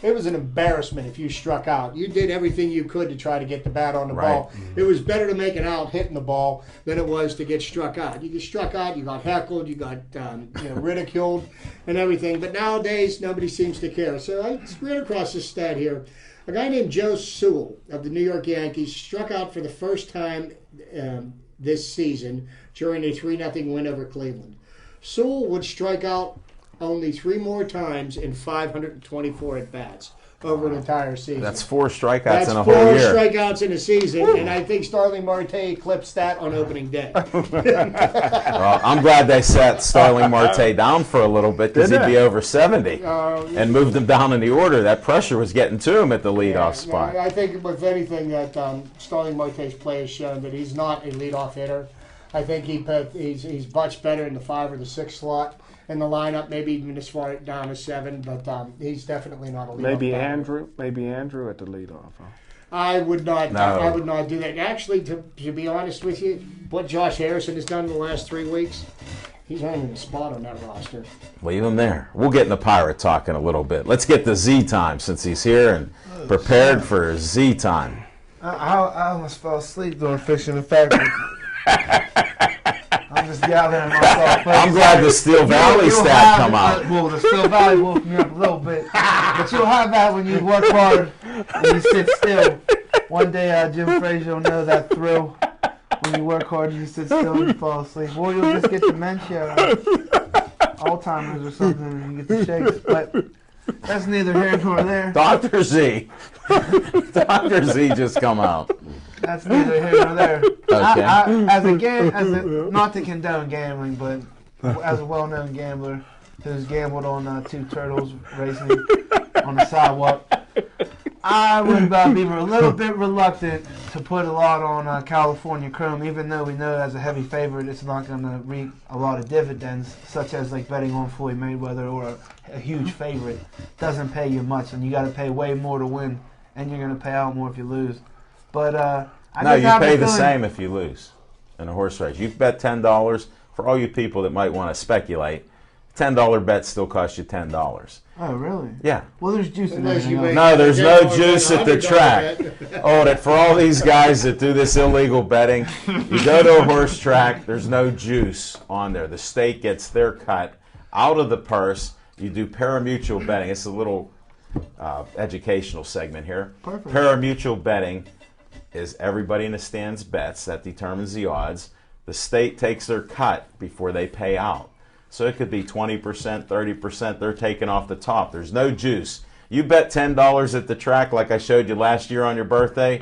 Speaker 6: it was an embarrassment if you struck out. You did everything you could to try to get the bat on the
Speaker 1: Right.
Speaker 6: ball. It was better to make an out hitting the ball than it was to get struck out. You get struck out, you got heckled, you got ridiculed and everything. But nowadays, nobody seems to care. So I ran across this stat here. A guy named Joe Sewell of the New York Yankees struck out for the first time this season during a 3-0 win over Cleveland. Sewell would strike out only 3 more times in 524 at-bats over an entire season.
Speaker 1: That's 4 strikeouts
Speaker 6: That's
Speaker 1: in a
Speaker 6: 4
Speaker 1: whole year.
Speaker 6: strikeouts in a season, and I think Starling Marte eclipsed that on opening day.
Speaker 1: Well, I'm glad they sat Starling Marte down for a little bit because he'd be over 70 and moved him down in the order. That pressure was getting to him at the leadoff spot.
Speaker 6: I think, with anything, that Starling Marte's play has shown that he's not a leadoff hitter. I think he's much better in the 5 or the 6 slot in the lineup, maybe even as far down as 7, but he's definitely not a leadoff batter.
Speaker 2: Maybe Andrew at the leadoff. Huh?
Speaker 6: I would not.
Speaker 1: No.
Speaker 6: I would not do that. Actually, to be honest with you, what Josh Harrison has done in the last 3 weeks, he's earning a spot on that roster.
Speaker 1: Leave him there. We'll get in the pirate talk in a little bit. Let's get to Z time since he's here and prepared for Z time.
Speaker 3: I almost fell asleep during Fiction and Factory. I'm just gathering myself.
Speaker 1: I'm glad the Steel Valley stat come out.
Speaker 3: Well, the Steel Valley woke me up a little bit. But you'll have that when you work hard and you sit still. One day, Jim Frazier will know that thrill when you work hard and you sit still and you fall asleep. Or you'll just get dementia, Alzheimer's or something, and you get the shakes. But that's neither here nor there.
Speaker 1: Dr. Z. Dr. Z just come out.
Speaker 3: That's neither here nor there.
Speaker 1: Okay.
Speaker 3: Not to condone gambling, but as a well-known gambler who's gambled on 2 turtles racing on the sidewalk, I would be a little bit reluctant to put a lot on California Chrome, even though we know as a heavy favorite it's not going to reap a lot of dividends, such as like betting on Floyd Mayweather or a huge favorite. Doesn't pay you much, and you got to pay way more to win, and you're going to pay out more if you lose. But
Speaker 1: No, you pay the same if you lose in a horse race. You bet $10. For all you people that might want to speculate, $10 bet still costs you $10.
Speaker 3: Oh, really?
Speaker 1: Yeah.
Speaker 3: Well, there's juice in
Speaker 6: Unless you
Speaker 3: everything
Speaker 6: make-
Speaker 3: else.
Speaker 1: No, there's no
Speaker 6: $10
Speaker 1: juice
Speaker 6: bet,
Speaker 1: at the
Speaker 6: $100
Speaker 1: track.
Speaker 6: bet.
Speaker 1: Oh, that for all these guys that do this illegal betting, you go to a horse track, there's no juice on there. The state gets their cut out of the purse. You do parimutuel betting. It's a little educational segment here.
Speaker 3: Perfect.
Speaker 1: Parimutuel betting is everybody in the stands bets. That determines the odds. The state takes their cut before they pay out. So it could be 20%, 30%. They're taking off the top. There's no juice. You bet $10 at the track like I showed you last year on your birthday,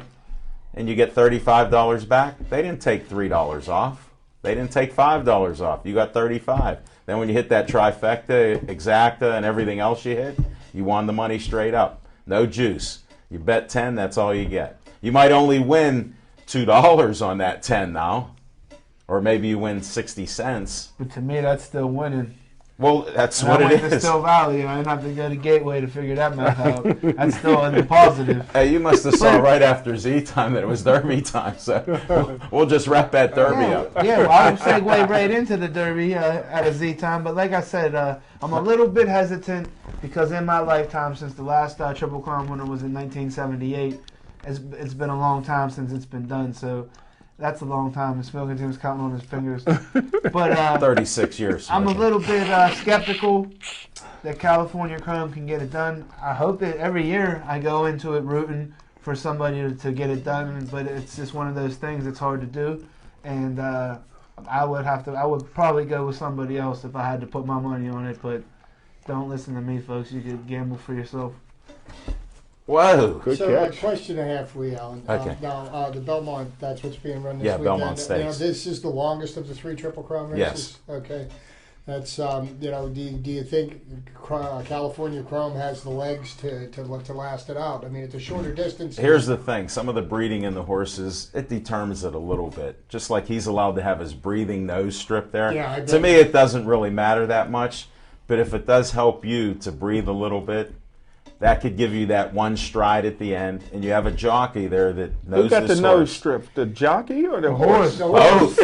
Speaker 1: and you get $35 back. They didn't take $3 off. They didn't take $5 off. You got $35. Then when you hit that trifecta, exacta, and everything else you hit, you won the money straight up. No juice. You bet 10, that's all you get. You might only win $2 on that 10 now. Or maybe you win 60 cents.
Speaker 3: But to me, that's still winning.
Speaker 1: Well, that's
Speaker 3: And
Speaker 1: what
Speaker 3: I
Speaker 1: it
Speaker 3: went to
Speaker 1: is.
Speaker 3: Still Valley, and I didn't have to go to Gateway to figure that math out. That's still in the positive.
Speaker 1: Hey, you must have saw right after Z time that it was Derby time, so we'll just wrap that Derby up.
Speaker 3: Yeah, well, I'll segue right into the Derby at a Z time. But like I said, I'm a little bit hesitant because in my lifetime, since the last Triple Crown winner was in 1978, it's been a long time since it's been done. So that's a long time. And Smoking Jim's counting on his fingers. But
Speaker 1: 36 years.
Speaker 3: I'm a little bit skeptical that California Chrome can get it done. I hope that every year I go into it rooting for somebody to get it done, but it's just one of those things that's hard to do. And I would probably go with somebody else if I had to put my money on it, but don't listen to me, folks. You could gamble for yourself.
Speaker 1: Whoa.
Speaker 2: Good
Speaker 6: So a
Speaker 2: catch.
Speaker 6: question I have for you, Alan.
Speaker 1: Okay.
Speaker 6: Now, the Belmont, that's what's being run this
Speaker 1: Yeah,
Speaker 6: weekend.
Speaker 1: Belmont Stakes.
Speaker 6: This is the longest of the 3 Triple Crown races?
Speaker 1: Yes.
Speaker 6: Okay. That's, do you think California Chrome has the legs to last it out? I mean, it's a shorter distance.
Speaker 1: Here's the thing. Some of the breeding in the horses, it determines it a little bit. Just like he's allowed to have his breathing nose strip there.
Speaker 6: Yeah, I
Speaker 1: to
Speaker 6: bet.
Speaker 1: me, it doesn't really matter that much. But if it does help you to breathe a little bit, that could give you that one stride at the end. And you have a jockey there that knows
Speaker 2: Who got
Speaker 1: this
Speaker 2: the nose
Speaker 1: horse.
Speaker 2: strip? The jockey or the horse?
Speaker 6: So,
Speaker 1: Both.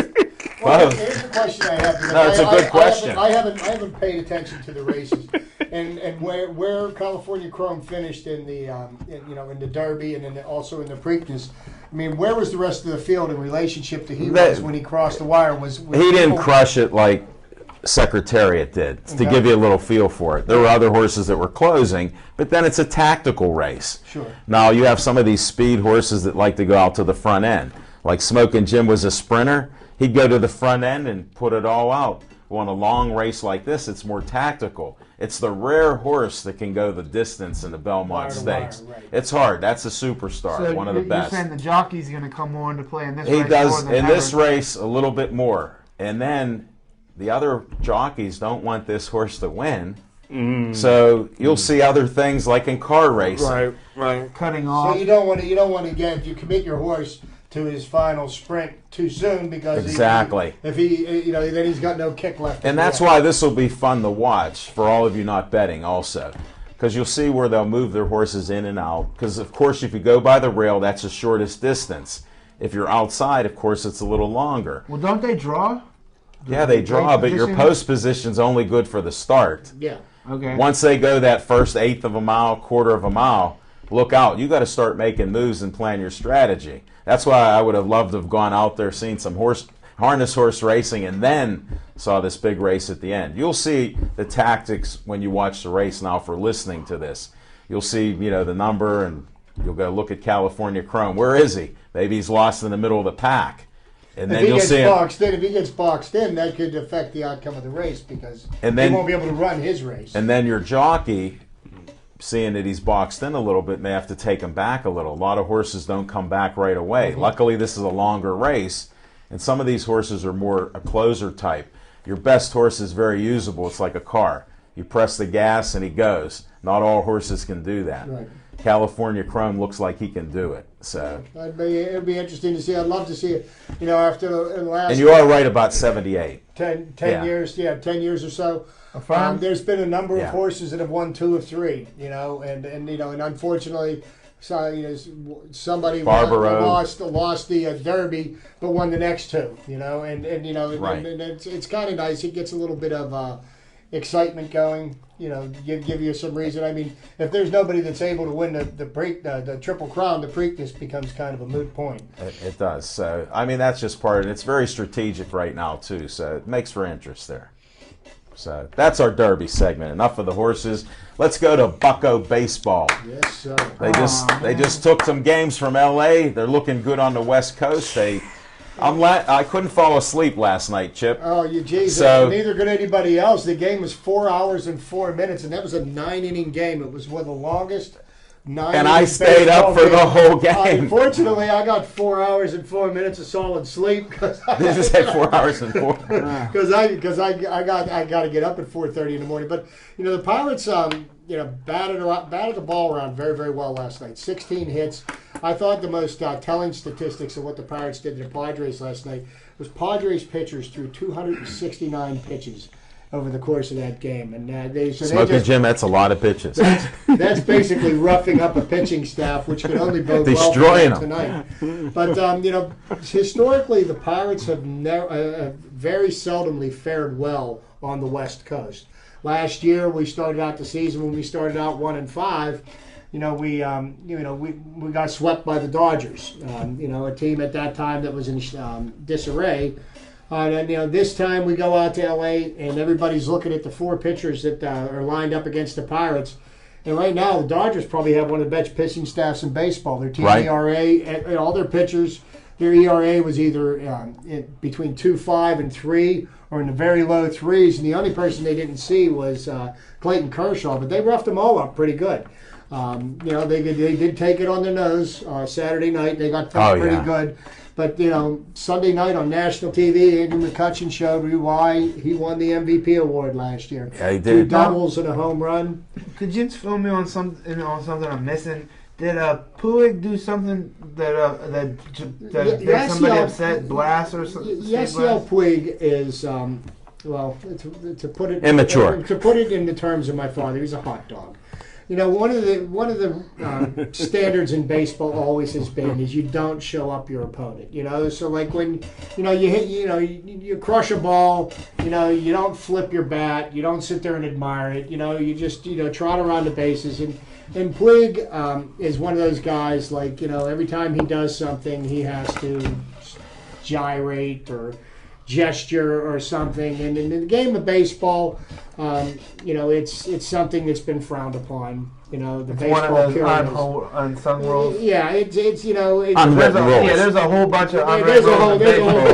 Speaker 6: well,
Speaker 1: Both.
Speaker 6: here's the question I have. because
Speaker 1: No, it's a good question.
Speaker 6: I haven't paid attention to the races, and where California Chrome finished in the in the Derby and also in the Preakness. I mean, where was the rest of the field in relationship to he was when he crossed the wire? Was
Speaker 1: He didn't
Speaker 6: people-
Speaker 1: crush it like Secretariat did, to
Speaker 6: Okay.
Speaker 1: give you a little feel for it. There were other horses that were closing, but then it's a tactical race.
Speaker 6: Sure.
Speaker 1: Now, you have some of these speed horses that like to go out to the front end. Like Smokin' Jim was a sprinter. He'd go to the front end and put it all out. Well, in a long race like this, it's more tactical. It's the rare horse that can go the distance in the Belmont
Speaker 6: Wire to wire,
Speaker 1: Stakes.
Speaker 6: right.
Speaker 1: It's hard. That's a superstar,
Speaker 3: So
Speaker 1: one of the
Speaker 3: you're
Speaker 1: best.
Speaker 3: saying the jockey's going to come more into play in this
Speaker 1: He
Speaker 3: race
Speaker 1: does
Speaker 3: more than
Speaker 1: in
Speaker 3: ever.
Speaker 1: this race a little bit more. And then the other jockeys don't want this horse to win. So you'll see other things like in car racing.
Speaker 2: Right.
Speaker 3: Cutting
Speaker 6: So
Speaker 3: off.
Speaker 6: you don't want to again if you commit your horse to his final sprint too soon because
Speaker 1: Exactly.
Speaker 6: if he then he's got no kick left.
Speaker 1: And that's why this will be fun to watch for all of you not betting also. Because you'll see where they'll move their horses in and out. Because, of course, if you go by the rail, that's the shortest distance. If you're outside, of course, it's a little longer.
Speaker 3: Well, don't they draw?
Speaker 1: Yeah, they draw, but your
Speaker 3: position?
Speaker 1: post position's only good for the start.
Speaker 6: Yeah.
Speaker 3: Okay.
Speaker 1: Once they go that first eighth of a mile, quarter of a mile, look out. You got to start making moves and plan your strategy. That's why I would have loved to have gone out there, seen some harness horse racing, and then saw this big race at the end. You'll see the tactics when you watch the race now for listening to this. You'll see, the number, and you'll go look at California Chrome. Where is he? Maybe he's lost in the middle of the pack. And then
Speaker 6: If he
Speaker 1: you'll
Speaker 6: gets
Speaker 1: see him.
Speaker 6: if he gets boxed in, that could affect the outcome of the race because
Speaker 1: And then-
Speaker 6: he won't be able to run his race.
Speaker 1: And then your jockey, seeing that he's boxed in a little bit, may have to take him back a little. A lot of horses don't come back right away. Luckily, this is a longer race, and some of these horses are more a closer type. Your best horse is very usable. It's like a car. You press the gas and he goes. Not all horses can do that.
Speaker 6: Right.
Speaker 1: California Chrome looks like he can do it. So,
Speaker 6: It'd be interesting to see. I'd love to see it. After the last
Speaker 1: and you are right about 78.
Speaker 6: 10
Speaker 1: Yeah.
Speaker 6: years, 10 years or so.
Speaker 3: Affirmed?
Speaker 6: There's been a number
Speaker 1: Yeah.
Speaker 6: of horses that have won 2 of 3, and unfortunately, somebody
Speaker 1: Barbaro.
Speaker 6: lost the Derby, but won the next 2,
Speaker 1: Right.
Speaker 6: and it's kind of nice. It gets a little bit of excitement going, give you some reason. I mean, if there's nobody that's able to win the Triple Crown, the Preakness becomes kind of a moot point.
Speaker 1: It does. So, I mean, that's just part of it. It's very strategic right now, too. So, it makes for interest there. So, that's our Derby segment. Enough of the horses. Let's go to Bucko Baseball.
Speaker 6: Yes, sir.
Speaker 1: They just took some games from L.A. They're looking good on the West Coast. I couldn't fall asleep last night, Chip.
Speaker 6: Oh, you Jesus!
Speaker 1: So-
Speaker 6: Neither could anybody else. The game was 4 hours and 4 minutes, and that was a 9-inning game. It was one of the longest 9.
Speaker 1: And I stayed up for the whole game.
Speaker 6: Unfortunately, I got 4 hours and 4 minutes of solid sleep because
Speaker 1: They just had 4 hours and 4.
Speaker 6: I got to get up at 4:30 in the morning. But the Pirates batted the ball around very, very well last night. 16 hits. I thought the most telling statistics of what the Pirates did to the Padres last night was Padres pitchers threw 269 pitches. over the course of that game. And
Speaker 1: Smoking Jim, that's a lot of pitches.
Speaker 6: That's basically roughing up a pitching staff, which could only bode well for
Speaker 1: Destroying
Speaker 6: them
Speaker 1: them.
Speaker 6: tonight. But historically, the Pirates have very seldomly fared well on the West Coast. Last year, we started out the season when we started out 1-5. We got swept by the Dodgers. A team at that time that was in disarray. And this time we go out to LA and everybody's looking at the 4 pitchers that are lined up against the Pirates. And right now the Dodgers probably have one of the best pitching staffs in baseball. Their team ERA, and all their pitchers, their ERA was either between 2.5 and 3, or in the very low 3s. And the only person they didn't see was Clayton Kershaw, but they roughed them all up pretty good. They did take it on the nose Saturday night. They got pretty good. But, Sunday night on national TV, Andy McCutcheon showed you why he won the MVP award last year.
Speaker 1: Yeah, he did.
Speaker 6: 2 doubles and a home run.
Speaker 3: Could you fill me on something I'm missing? Did Puig do something that somebody upset? Blast or something?
Speaker 6: Yasiel Puig is, to put it
Speaker 1: immature.
Speaker 6: To put it in the terms of my father, he's a hot dog. One of the standards in baseball always has been is you don't show up your opponent. So like when you hit, you crush a ball, you don't flip your bat, you don't sit there and admire it. You just trot around the bases. And Puig is one of those guys. Like every time he does something, he has to gyrate or gesture or something. And in the game of baseball, it's something that's been frowned upon. The
Speaker 3: it's
Speaker 6: baseball
Speaker 3: one of those unsung rules.
Speaker 6: Yeah, it's
Speaker 1: unwritten rules.
Speaker 3: Yeah, there's a whole bunch of
Speaker 6: there's a whole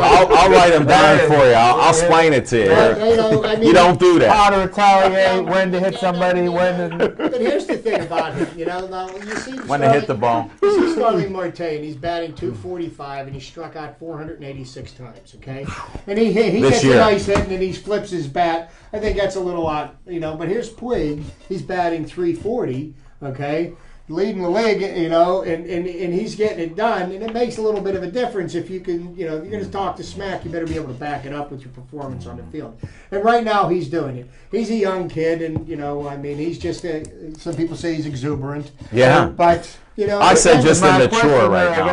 Speaker 1: I'll write them down for you. I'll explain it to you. You don't do that.
Speaker 3: How to retaliate, when to hit somebody, when to...
Speaker 6: But here's the thing about him, now you see
Speaker 1: when to hit the ball.
Speaker 6: You see Starling Marte, and he's batting .245, and he struck out 486 times. Okay, and he gets a nice hit, and then he flips his bat. I think that's a little odd, But here's Puig. He's batting .340. Okay, leading the league, and he's getting it done, and it makes a little bit of a difference if you can, if you're going to talk to smack, you better be able to back it up with your performance on the field. And right now he's doing it. He's a young kid, and he's just some people say he's exuberant.
Speaker 1: Yeah,
Speaker 6: but
Speaker 1: I said just immature right now.
Speaker 3: I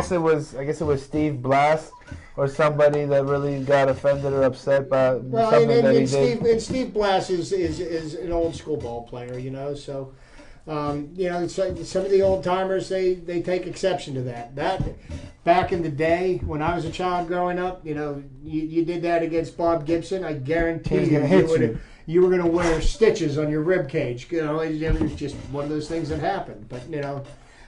Speaker 3: guess it was Steve Blass or somebody that really got offended or upset by something that he did.
Speaker 6: And Steve Blass is an old school ball player, so. Some of the old timers they take exception to that. Back in the day when I was a child growing up, you did that against Bob Gibson. I guarantee you were going to wear stitches on your rib cage. It was just one of those things that happened. But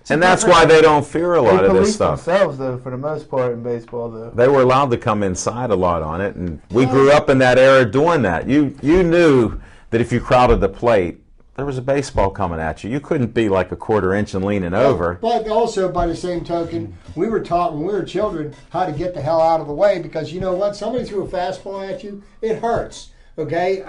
Speaker 1: and that's why they don't fear a lot of this stuff.
Speaker 3: Themselves, though, for the most part in baseball, though.
Speaker 1: They were allowed to come inside a lot on it, and we grew up in that era doing that. You knew that if you crowded the plate, there was a baseball coming at you. You couldn't be like a quarter inch and leaning over.
Speaker 6: But also, by the same token, we were taught when we were children how to get the hell out of the way, because you know what? Somebody threw a fastball at you, it hurts. Okay,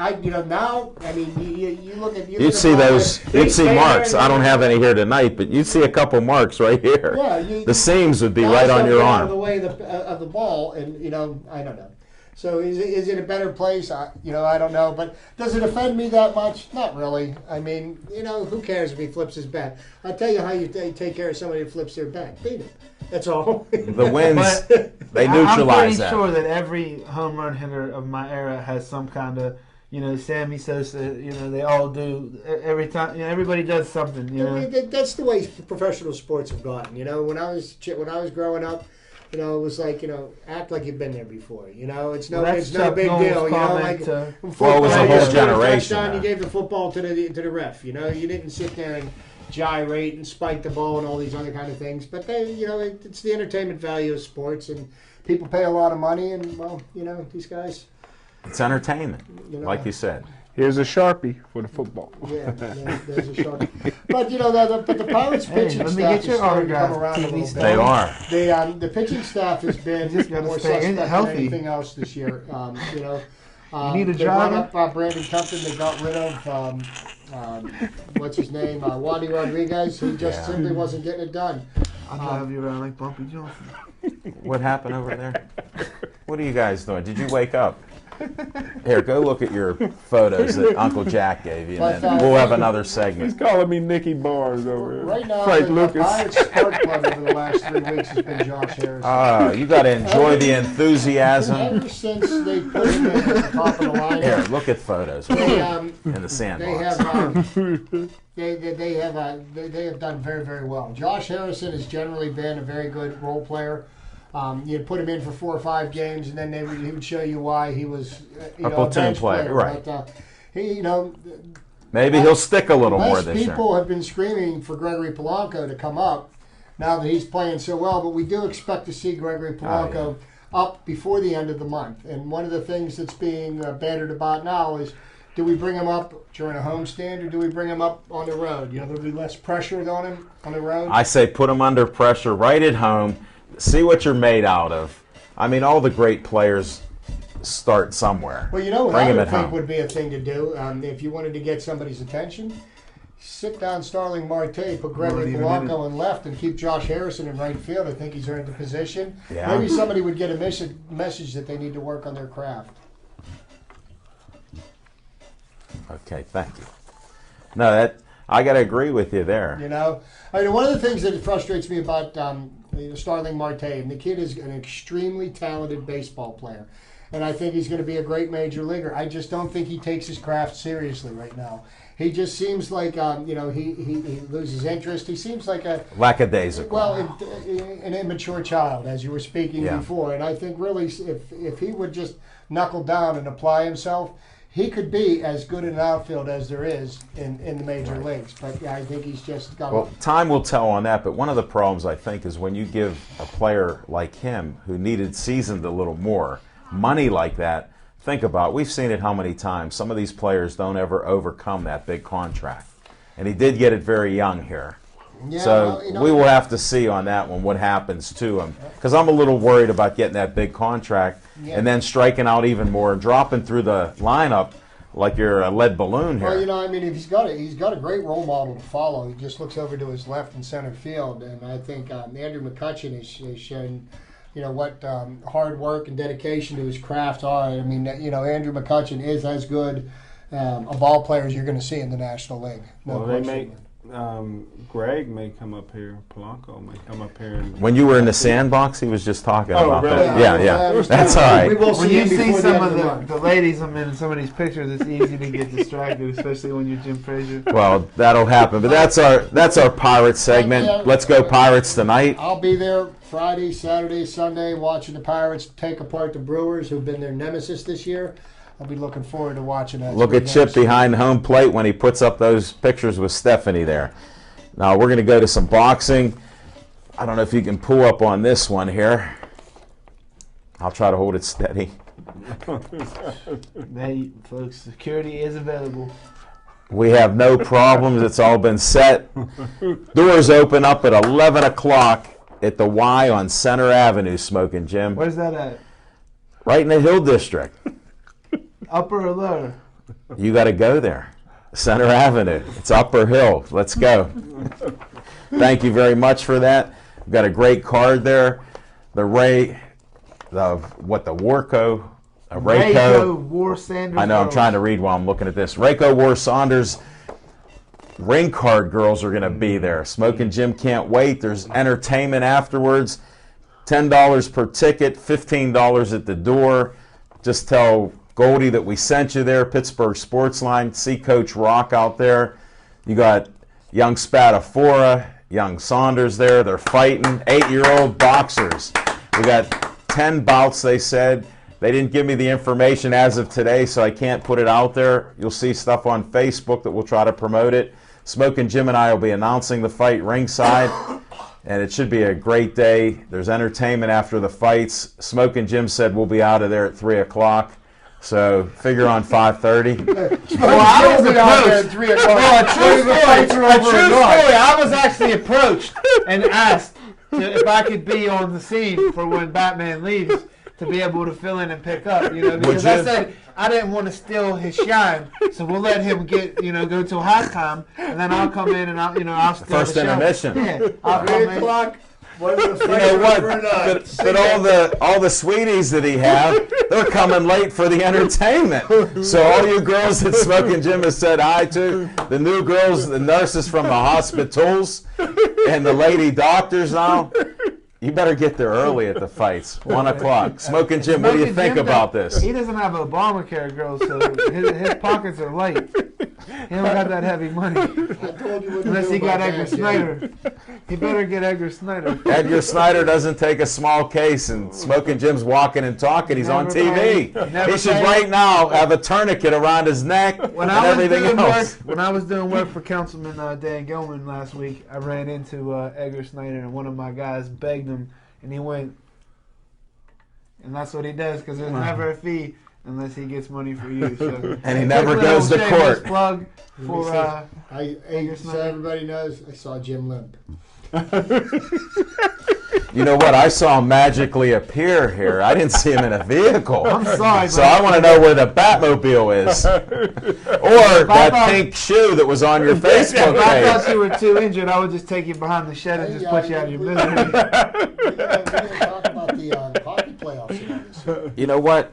Speaker 6: now, you look at
Speaker 1: you'd see those. You'd see marks. I don't have any here tonight, but you'd see a couple marks right here.
Speaker 6: Yeah,
Speaker 1: the seams would be right on your arm.
Speaker 6: Out of the way of the ball, and I don't know. So is it a better place? I don't know. But does it offend me that much? Not really. Who cares if he flips his bat? I'll tell you how you take care of somebody who flips their bat. Beat him. That's all.
Speaker 1: The wins, they neutralize that.
Speaker 3: I'm pretty sure that every home run hitter of my era has some kind of, Sammy Sosa, they all do. Every time, everybody does something,
Speaker 6: That's the way professional sports have gotten. When I was growing up, it was like, act like you've been there before. It's no big deal.
Speaker 1: It was a whole generation.
Speaker 6: You gave the football to the ref. You didn't sit there and gyrate and spike the ball and all these other kind of things. But it's the entertainment value of sports, and people pay a lot of money, and these guys.
Speaker 1: It's entertainment, like you said.
Speaker 2: Here's a Sharpie for the football.
Speaker 6: Yeah, there's a Sharpie. But the Pirates pitching staff is starting to come around a little bit.
Speaker 1: They are.
Speaker 6: The pitching staff has been more suspect than anything else this year.
Speaker 3: You need a
Speaker 6: they
Speaker 3: driver.
Speaker 6: brought up Brandon Compton. They got rid of what's his name, Wadi Rodriguez. He just simply wasn't getting it done.
Speaker 3: I'll drive you around like Bumpy Johnson.
Speaker 1: What happened over there? What are you guys doing? Did you wake up? Here, go look at your photos that Uncle Jack gave you, and then we'll have another
Speaker 2: He's
Speaker 1: segment.
Speaker 2: calling me Nicky Barnes over here.
Speaker 6: Right now,
Speaker 2: Frank
Speaker 6: the
Speaker 2: Lucas.
Speaker 6: Pirates Sport Club over the last 3 weeks has been Josh Harrison.
Speaker 1: You got to enjoy the enthusiasm.
Speaker 6: Ever since they put him in at the top of the lineup,
Speaker 1: Here, look at photos in the
Speaker 6: they
Speaker 1: sandbox.
Speaker 6: have done very, very well. Josh Harrison has generally been a very good role player. You'd put him in for 4 or 5 games, and then he would show you why he was
Speaker 1: A platoon
Speaker 6: bench
Speaker 1: player, right.
Speaker 6: But,
Speaker 1: Maybe he'll stick a little more
Speaker 6: less
Speaker 1: this year.
Speaker 6: people have been screaming for Gregory Polanco to come up now that he's playing so well, but we do expect to see Gregory Polanco up before the end of the month. And one of the things that's being bantered about now is, do we bring him up during a homestand, or do we bring him up on the road? There'll be less pressure on him on the road.
Speaker 1: I say put him under pressure right at home. See what you're made out of. I mean, all the great players start somewhere.
Speaker 6: Well, what
Speaker 1: Bring
Speaker 6: I
Speaker 1: him
Speaker 6: would
Speaker 1: at
Speaker 6: think
Speaker 1: home.
Speaker 6: would be a thing to do, if you wanted to get somebody's attention, sit down Starling Marte, put Gregory Polanco in left, and keep Josh Harrison in right field. I think he's earned the position.
Speaker 1: Yeah.
Speaker 6: Maybe somebody would get a message that they need to work on their craft.
Speaker 1: Okay, thank you. No, I got to agree with you there.
Speaker 6: One of the things that frustrates me about Starling Marte, and the kid is an extremely talented baseball player, and I think he's going to be a great major leaguer. I just don't think he takes his craft seriously right now. He just seems like he loses interest. He seems like a
Speaker 1: Lackadaisical.
Speaker 6: an immature child, as you were speaking before. And I think really, if he would just knuckle down and apply himself, he could be as good an outfield as there is in the major leagues. But I think he's just got.
Speaker 1: Well, time will tell on that, but one of the problems, I think, is when you give a player like him, who needed seasoned a little more, money like that, think about it. We've seen it how many times. Some of these players don't ever overcome that big contract. And he did get it very young here.
Speaker 6: Yeah,
Speaker 1: So we will have to see on that one what happens to him. Because I'm a little worried about getting that big contract and then striking out even more, dropping through the lineup like you're a lead balloon here.
Speaker 6: Well, if he's got a great role model to follow. He just looks over to his left and center field, and I think Andrew McCutchen has shown, what hard work and dedication to his craft are. I mean, Andrew McCutchen is as good a ball player as you're going to see in the National League. No question.
Speaker 2: Greg may come up here. Polanco may come up here.
Speaker 1: When you were in the sandbox, he was just talking about
Speaker 2: really?
Speaker 1: that. Yeah. That's all right.
Speaker 6: We will
Speaker 3: When
Speaker 6: see
Speaker 3: you
Speaker 6: him
Speaker 3: see
Speaker 6: before
Speaker 3: some
Speaker 6: the
Speaker 3: of
Speaker 6: end of the
Speaker 3: the ladies I'm in some of these pictures, it's easy to get distracted, especially when you're Jim Frazier.
Speaker 1: Well, that'll happen. But that's our Pirates segment. Let's go Pirates tonight.
Speaker 6: I'll be there Friday, Saturday, Sunday, watching the Pirates take apart the Brewers, who've been their nemesis this year. I'll be looking forward to watching that.
Speaker 1: Look at Chip behind home plate when he puts up those pictures with Stephanie there. Now we're going to go to some boxing. I don't know if you can pull up on this one here. I'll try to hold it steady.
Speaker 3: Hey, folks, security is available.
Speaker 1: We have no problems. It's all been set. Doors open up at 11 o'clock at the Y on Center Avenue, Smoking Jim.
Speaker 3: Where's that at?
Speaker 1: Right in the Hill District.
Speaker 3: Upper or lower?
Speaker 1: You got to go there. Center Avenue. It's Upper Hill. Let's go. Thank you very much for that. We've got a great card there. Rayco
Speaker 3: War Sanders.
Speaker 1: I know, I'm
Speaker 3: girls.
Speaker 1: trying to read while I'm looking at this. Rayco War Saunders ring card girls are going to be there. Smoking Jim can't wait. There's entertainment afterwards. $10 per ticket, $15 at the door. Just tell Goldie that we sent you there. Pittsburgh Sportsline. See Coach Rock out there. You got young Spadafora, young Saunders there. They're fighting. 8-year-old boxers. We got 10 bouts, they said. They didn't give me the information as of today, so I can't put it out there. You'll see stuff on Facebook that will try to promote it. Smoking Jim and I will be announcing the fight ringside, and it should be a great day. There's entertainment after the fights. Smoking Jim said we'll be out of there at 3 o'clock, so figure on 5:30.
Speaker 3: Well, I was approached.
Speaker 6: True story.
Speaker 3: I was actually approached and asked if I could be on the scene for when Batman leaves to be able to fill in and pick up. Because I said I didn't want to steal his shine, so we'll let him go till halftime, and then I'll come in and I'll steal
Speaker 1: First
Speaker 3: the show.
Speaker 1: intermission.
Speaker 3: Yeah, I'll come in.
Speaker 4: Whether the
Speaker 1: You know what?
Speaker 4: or not.
Speaker 1: But all the sweeties that he have, they're coming late for the entertainment. So all you girls that Smoking Jim has said hi to, the new girls, the nurses from the hospitals, and the lady doctors now, you better get there early at the fights. 1 o'clock. Smoking Jim, what do you
Speaker 3: Smoking
Speaker 1: think
Speaker 3: Jim
Speaker 1: about this?
Speaker 3: He doesn't have Obamacare, girls, so his pockets are light. He don't got that heavy money.
Speaker 4: I told you what to
Speaker 3: Unless
Speaker 4: do
Speaker 3: he got
Speaker 4: about
Speaker 3: Edgar
Speaker 4: that, Jim.
Speaker 3: Snyder. He better get Edgar Snyder.
Speaker 1: Edgar Snyder doesn't take a small case, and Smoking Jim's walking and talking. He's on TV.
Speaker 3: Never
Speaker 1: He should
Speaker 3: pay.
Speaker 1: right now have a tourniquet around his neck and everything else.
Speaker 3: When I was doing work for Councilman Dan Gilman last week, I ran into Edgar Snyder, and one of my guys begged him, and he went, and that's what he does, because there's never a fee unless he gets money for you. So.
Speaker 1: And he never
Speaker 3: Quick
Speaker 1: goes to
Speaker 3: little shameless
Speaker 1: court.
Speaker 3: Plug for
Speaker 4: So everybody knows, I saw Jim limp.
Speaker 1: You know what? I saw him magically appear here. I didn't see him in a vehicle.
Speaker 3: I'm sorry,
Speaker 1: So
Speaker 3: but
Speaker 1: I want to know where the Batmobile is. Or that pink shoe that was on your Facebook
Speaker 3: if I thought
Speaker 1: page.
Speaker 3: you were too injured, I would just take you behind the shed and just put you out of your misery.
Speaker 4: We didn't talk about the hockey playoffs tonight.
Speaker 1: You know what?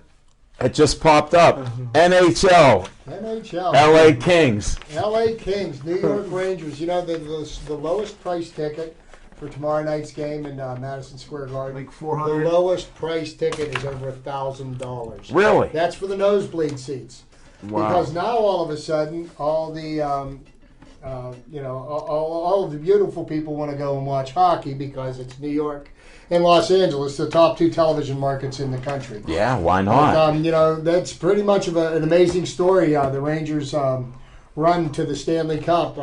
Speaker 1: It just popped up. NHL,
Speaker 4: NHL.
Speaker 1: LA Kings.
Speaker 4: LA Kings, New York Rangers. You know, the lowest price ticket for tomorrow night's game in Madison Square Garden.
Speaker 3: Like $400.
Speaker 4: The lowest price ticket is over $1,000.
Speaker 1: Really?
Speaker 4: That's for the nosebleed seats.
Speaker 1: Wow.
Speaker 4: Because now all of a sudden, all the all of the beautiful people want to go and watch hockey because it's New York and Los Angeles, the top two television markets in the country.
Speaker 1: Yeah, why not?
Speaker 4: But, that's pretty much of an amazing story. The Rangers run to the Stanley Cup.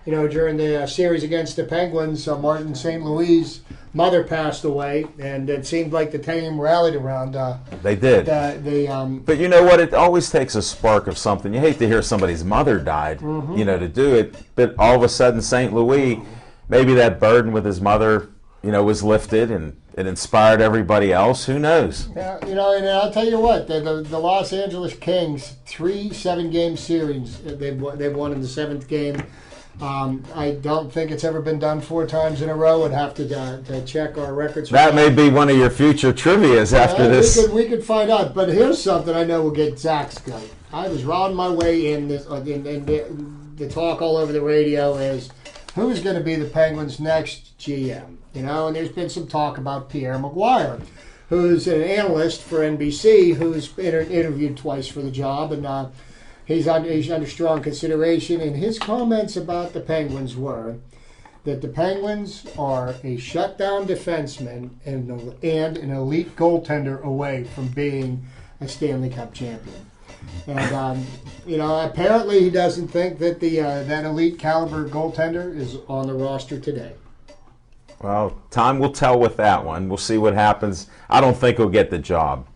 Speaker 4: During the series against the Penguins, Martin St. Louis' mother passed away, and it seemed like the team rallied around.
Speaker 1: They did. But you know what? It always takes a spark of something. You hate to hear somebody's mother died, to do it. But all of a sudden, St. Louis, maybe that burden with his mother, was lifted, and it inspired everybody else. Who knows?
Speaker 4: Yeah, and I'll tell you what, the Los Angeles Kings, 3 7-game series they've won in the 7th game. I don't think it's ever been done 4 times in a row. I'd have to check our records.
Speaker 1: That may be one of your future trivias after this.
Speaker 4: We could find out. But here's something I know will get Zach's goat. I was rounding my way in this, the talk all over the radio is who's going to be the Penguins' next GM. And there's been some talk about Pierre Maguire, who's an analyst for NBC, who's interviewed twice for the job, and he's under strong consideration. And his comments about the Penguins were that the Penguins are a shutdown defenseman and an elite goaltender away from being a Stanley Cup champion. And apparently he doesn't think that that elite caliber goaltender is on the roster today.
Speaker 1: Well, time will tell with that one. We'll see what happens. I don't think he'll get the job.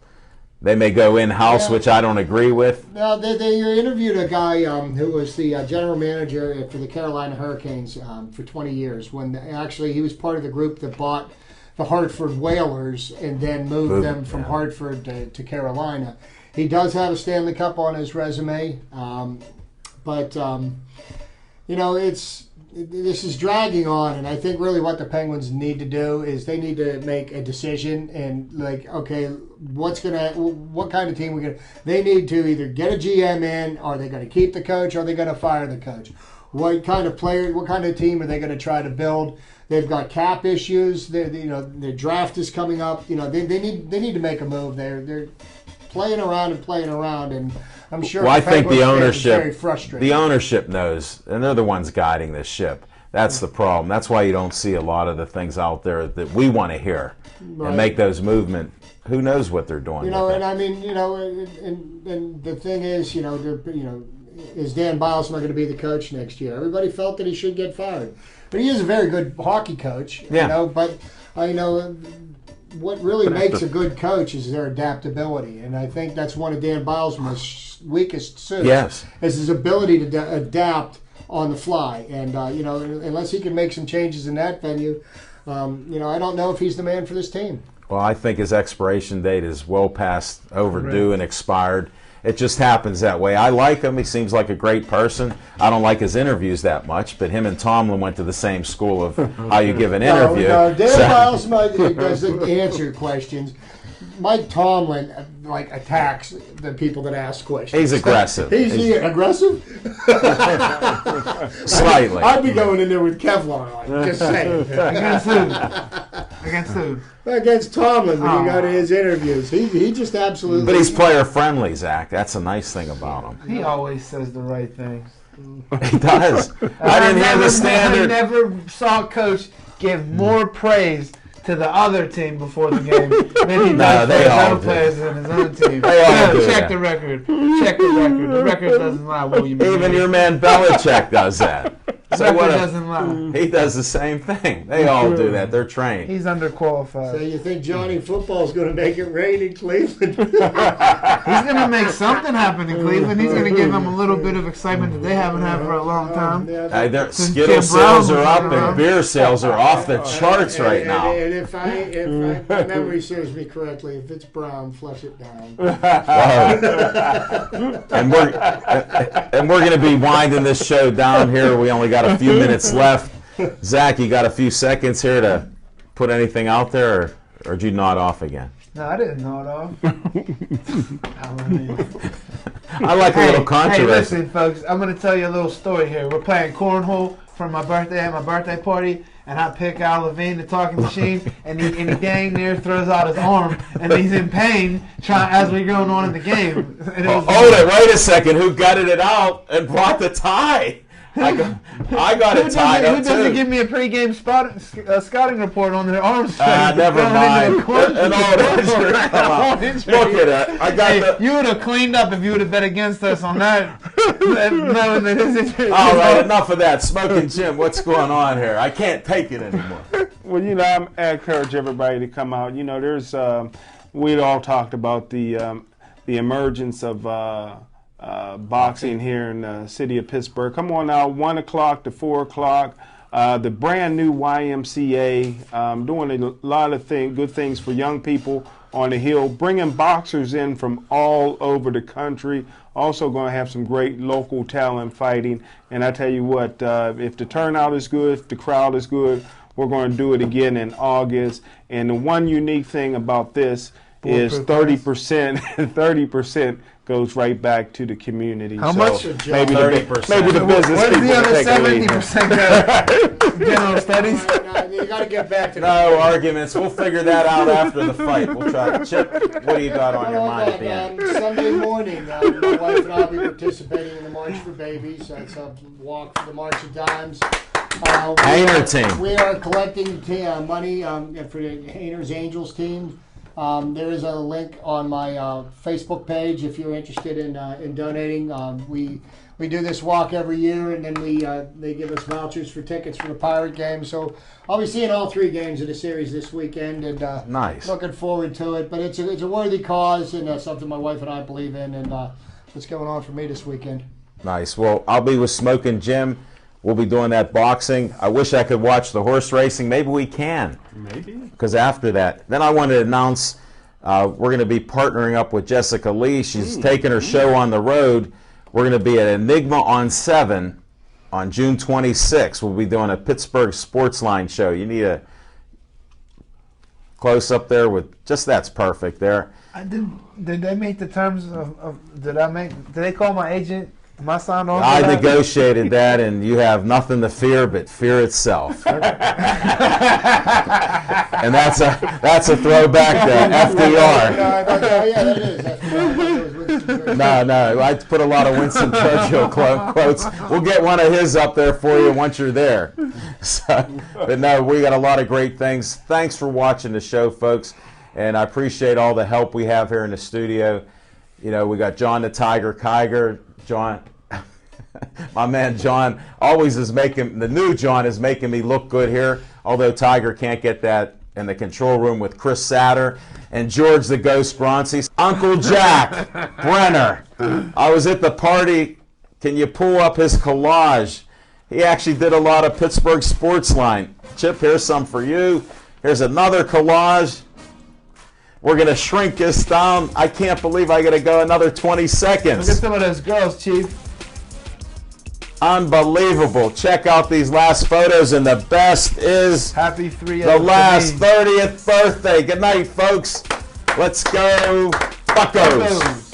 Speaker 1: They may go in-house, which I don't agree with.
Speaker 4: Now, they interviewed a guy who was the general manager for the Carolina Hurricanes for 20 years, when actually he was part of the group that bought the Hartford Whalers and then moved them from Hartford to Carolina. He does have a Stanley Cup on his resume, but this is dragging on, and I think really what the Penguins need to do is they need to make a decision and what kind of team we're gonna. They need to either get a GM in, are they going to keep the coach, or are they going to fire the coach? What kind of player, what kind of team are they going to try to build? They've got cap issues. Their draft is coming up. They need to make a move. They're playing around, and I'm sure.
Speaker 1: Well, I think the ownership,
Speaker 4: is very frustrated.
Speaker 1: The ownership knows, and they're the ones guiding this ship. That's the problem. That's why you don't see a lot of the things out there that we want to hear and make those movement. Who knows what they're doing?
Speaker 4: And I mean, and the thing is, is Dan Biles not going to be the coach next year? Everybody felt that he should get fired, but he is a very good hockey coach.
Speaker 1: Yeah.
Speaker 4: But what really makes a good coach is their adaptability, and I think that's one of Dan Biles' most weakest suits.
Speaker 1: Yes,
Speaker 4: is his ability to adapt on the fly, and unless he can make some changes in that venue, I don't know if he's the man for this team.
Speaker 1: Well, I think his expiration date is well past overdue and expired. It just happens that way. I like him. He seems like a great person. I don't like his interviews that much, but him and Tomlin went to the same school of how you give an interview.
Speaker 4: No, Dan Miles doesn't answer questions. Mike Tomlin attacks the people that ask questions.
Speaker 1: He's aggressive.
Speaker 4: He's aggressive?
Speaker 1: Slightly.
Speaker 4: I'd be going in there with Kevlar on, just saying.
Speaker 3: Against who?
Speaker 4: Against Tomlin when you go to his interviews. He just absolutely...
Speaker 1: But he's player friendly, Zach. That's a nice thing about him.
Speaker 3: He always says the right things.
Speaker 1: He does. I didn't hear the standard.
Speaker 3: I never saw a coach give more praise to the other team before the game than he does for his own players and his own team. Check the record. Check the record. The record doesn't lie, William.
Speaker 1: Even your man Belichick does that.
Speaker 3: The record doesn't lie.
Speaker 1: He does the same thing. They all do that. They're trained.
Speaker 3: He's underqualified.
Speaker 4: So you think Johnny Football's going to make it rain in Cleveland?
Speaker 3: He's going to make something happen in Cleveland. He's going to give them a little bit of excitement that they haven't had for a long time.
Speaker 1: Their Skittle sales are up and beer sales are off the charts right now.
Speaker 4: And if my memory serves me correctly, if it's brown, flush it down.
Speaker 1: And we're going to be winding this show down here. We only got a few minutes left. Zach, you got a few seconds here to put anything out there, or did you nod off again?
Speaker 3: No, I didn't nod off.
Speaker 1: I like a little controversy.
Speaker 3: Hey, listen, folks, I'm going to tell you a little story here. We're playing cornhole for my birthday at my birthday party, and I pick Al Levine, the talking machine, and he dang near throws out his arm, and he's in pain as we're going on in the game.
Speaker 1: Hold it, wait a second. Who gutted it out and brought the tie? I got it tied up, too.
Speaker 3: Who doesn't give me a pregame scouting report on their arms?
Speaker 1: Never mind. An old injury. Look at it. I got
Speaker 3: You would have cleaned up if you would have bet against us on that. Knowing that his injury.
Speaker 1: All right, enough of that. Smoking Jim, what's going on here? I can't take it anymore.
Speaker 2: Well, I encourage everybody to come out. There's we'd all talked about the emergence of boxing here in the city of Pittsburgh. Come on now, 1 o'clock to 4 o'clock. The brand new YMCA doing a lot of good things for young people on the Hill, bringing boxers in from all over the country. Also going to have some great local talent fighting. And I tell you what, if the turnout is good, if the crowd is good, we're going to do it again in August. And the one unique thing about this is 30%. 30% goes right back to the community.
Speaker 3: How much?
Speaker 2: Maybe 30%. Maybe the business
Speaker 3: Where does
Speaker 2: people
Speaker 3: the other
Speaker 2: take
Speaker 3: 70% go? General studies.
Speaker 4: You got to get back to
Speaker 1: no arguments. We'll figure that out after the fight. We'll try. Chip, what do you got on your mind at the end?
Speaker 4: Sunday morning, my wife and I will be participating in the March for Babies. That's a walk for the March of Dimes.
Speaker 1: Hainer team.
Speaker 4: We are collecting money for the Hainer's Angels team. There is a link on my Facebook page if you're interested in donating. We do this walk every year, and then they give us vouchers for tickets for the Pirate game. So I'll be seeing all 3 games of the series this weekend, and
Speaker 1: nice.
Speaker 4: Looking forward to it. But it's a worthy cause, and something my wife and I believe in, and what's going on for me this weekend.
Speaker 1: Nice. Well, I'll be with Smoking Jim. We'll be doing that boxing. I wish I could watch the horse racing. Maybe we can.
Speaker 2: Maybe.
Speaker 1: Because after that, then I want to announce we're going to be partnering up with Jessica Lee. She's taking her show on the road. We're going to be at Enigma on 7 on June 26th. We'll be doing a Pittsburgh Sportsline show. You need a close up there with that's perfect there.
Speaker 3: Did they make the terms of did they call my agent? My sign on.
Speaker 1: I negotiated that, and you have nothing to fear but fear itself. And that's a throwback to FDR.
Speaker 4: Yeah, that is.
Speaker 1: No, I put a lot of Winston Churchill quotes. We'll get one of his up there for you once you're there. But no, we got a lot of great things. Thanks for watching the show, folks, and I appreciate all the help we have here in the studio. We got John the Tiger Kiger. John, my man John, the new John is making me look good here, although Tiger can't get that in the control room with Chris Satter and George the Ghost Bronte. Uncle Jack Brenner, I was at the party. Can you pull up his collage? He actually did a lot of Pittsburgh Sportsline. Chip, here's some for you. Here's another collage. We're going to shrink this down. I can't believe I got to go another 20
Speaker 3: Look at
Speaker 1: seconds.
Speaker 3: some of those girls, Chief.
Speaker 1: Unbelievable. Check out these last photos, and the best is
Speaker 3: Happy 3
Speaker 1: the last 30th birthday. Good night, folks. Let's go, Buccos.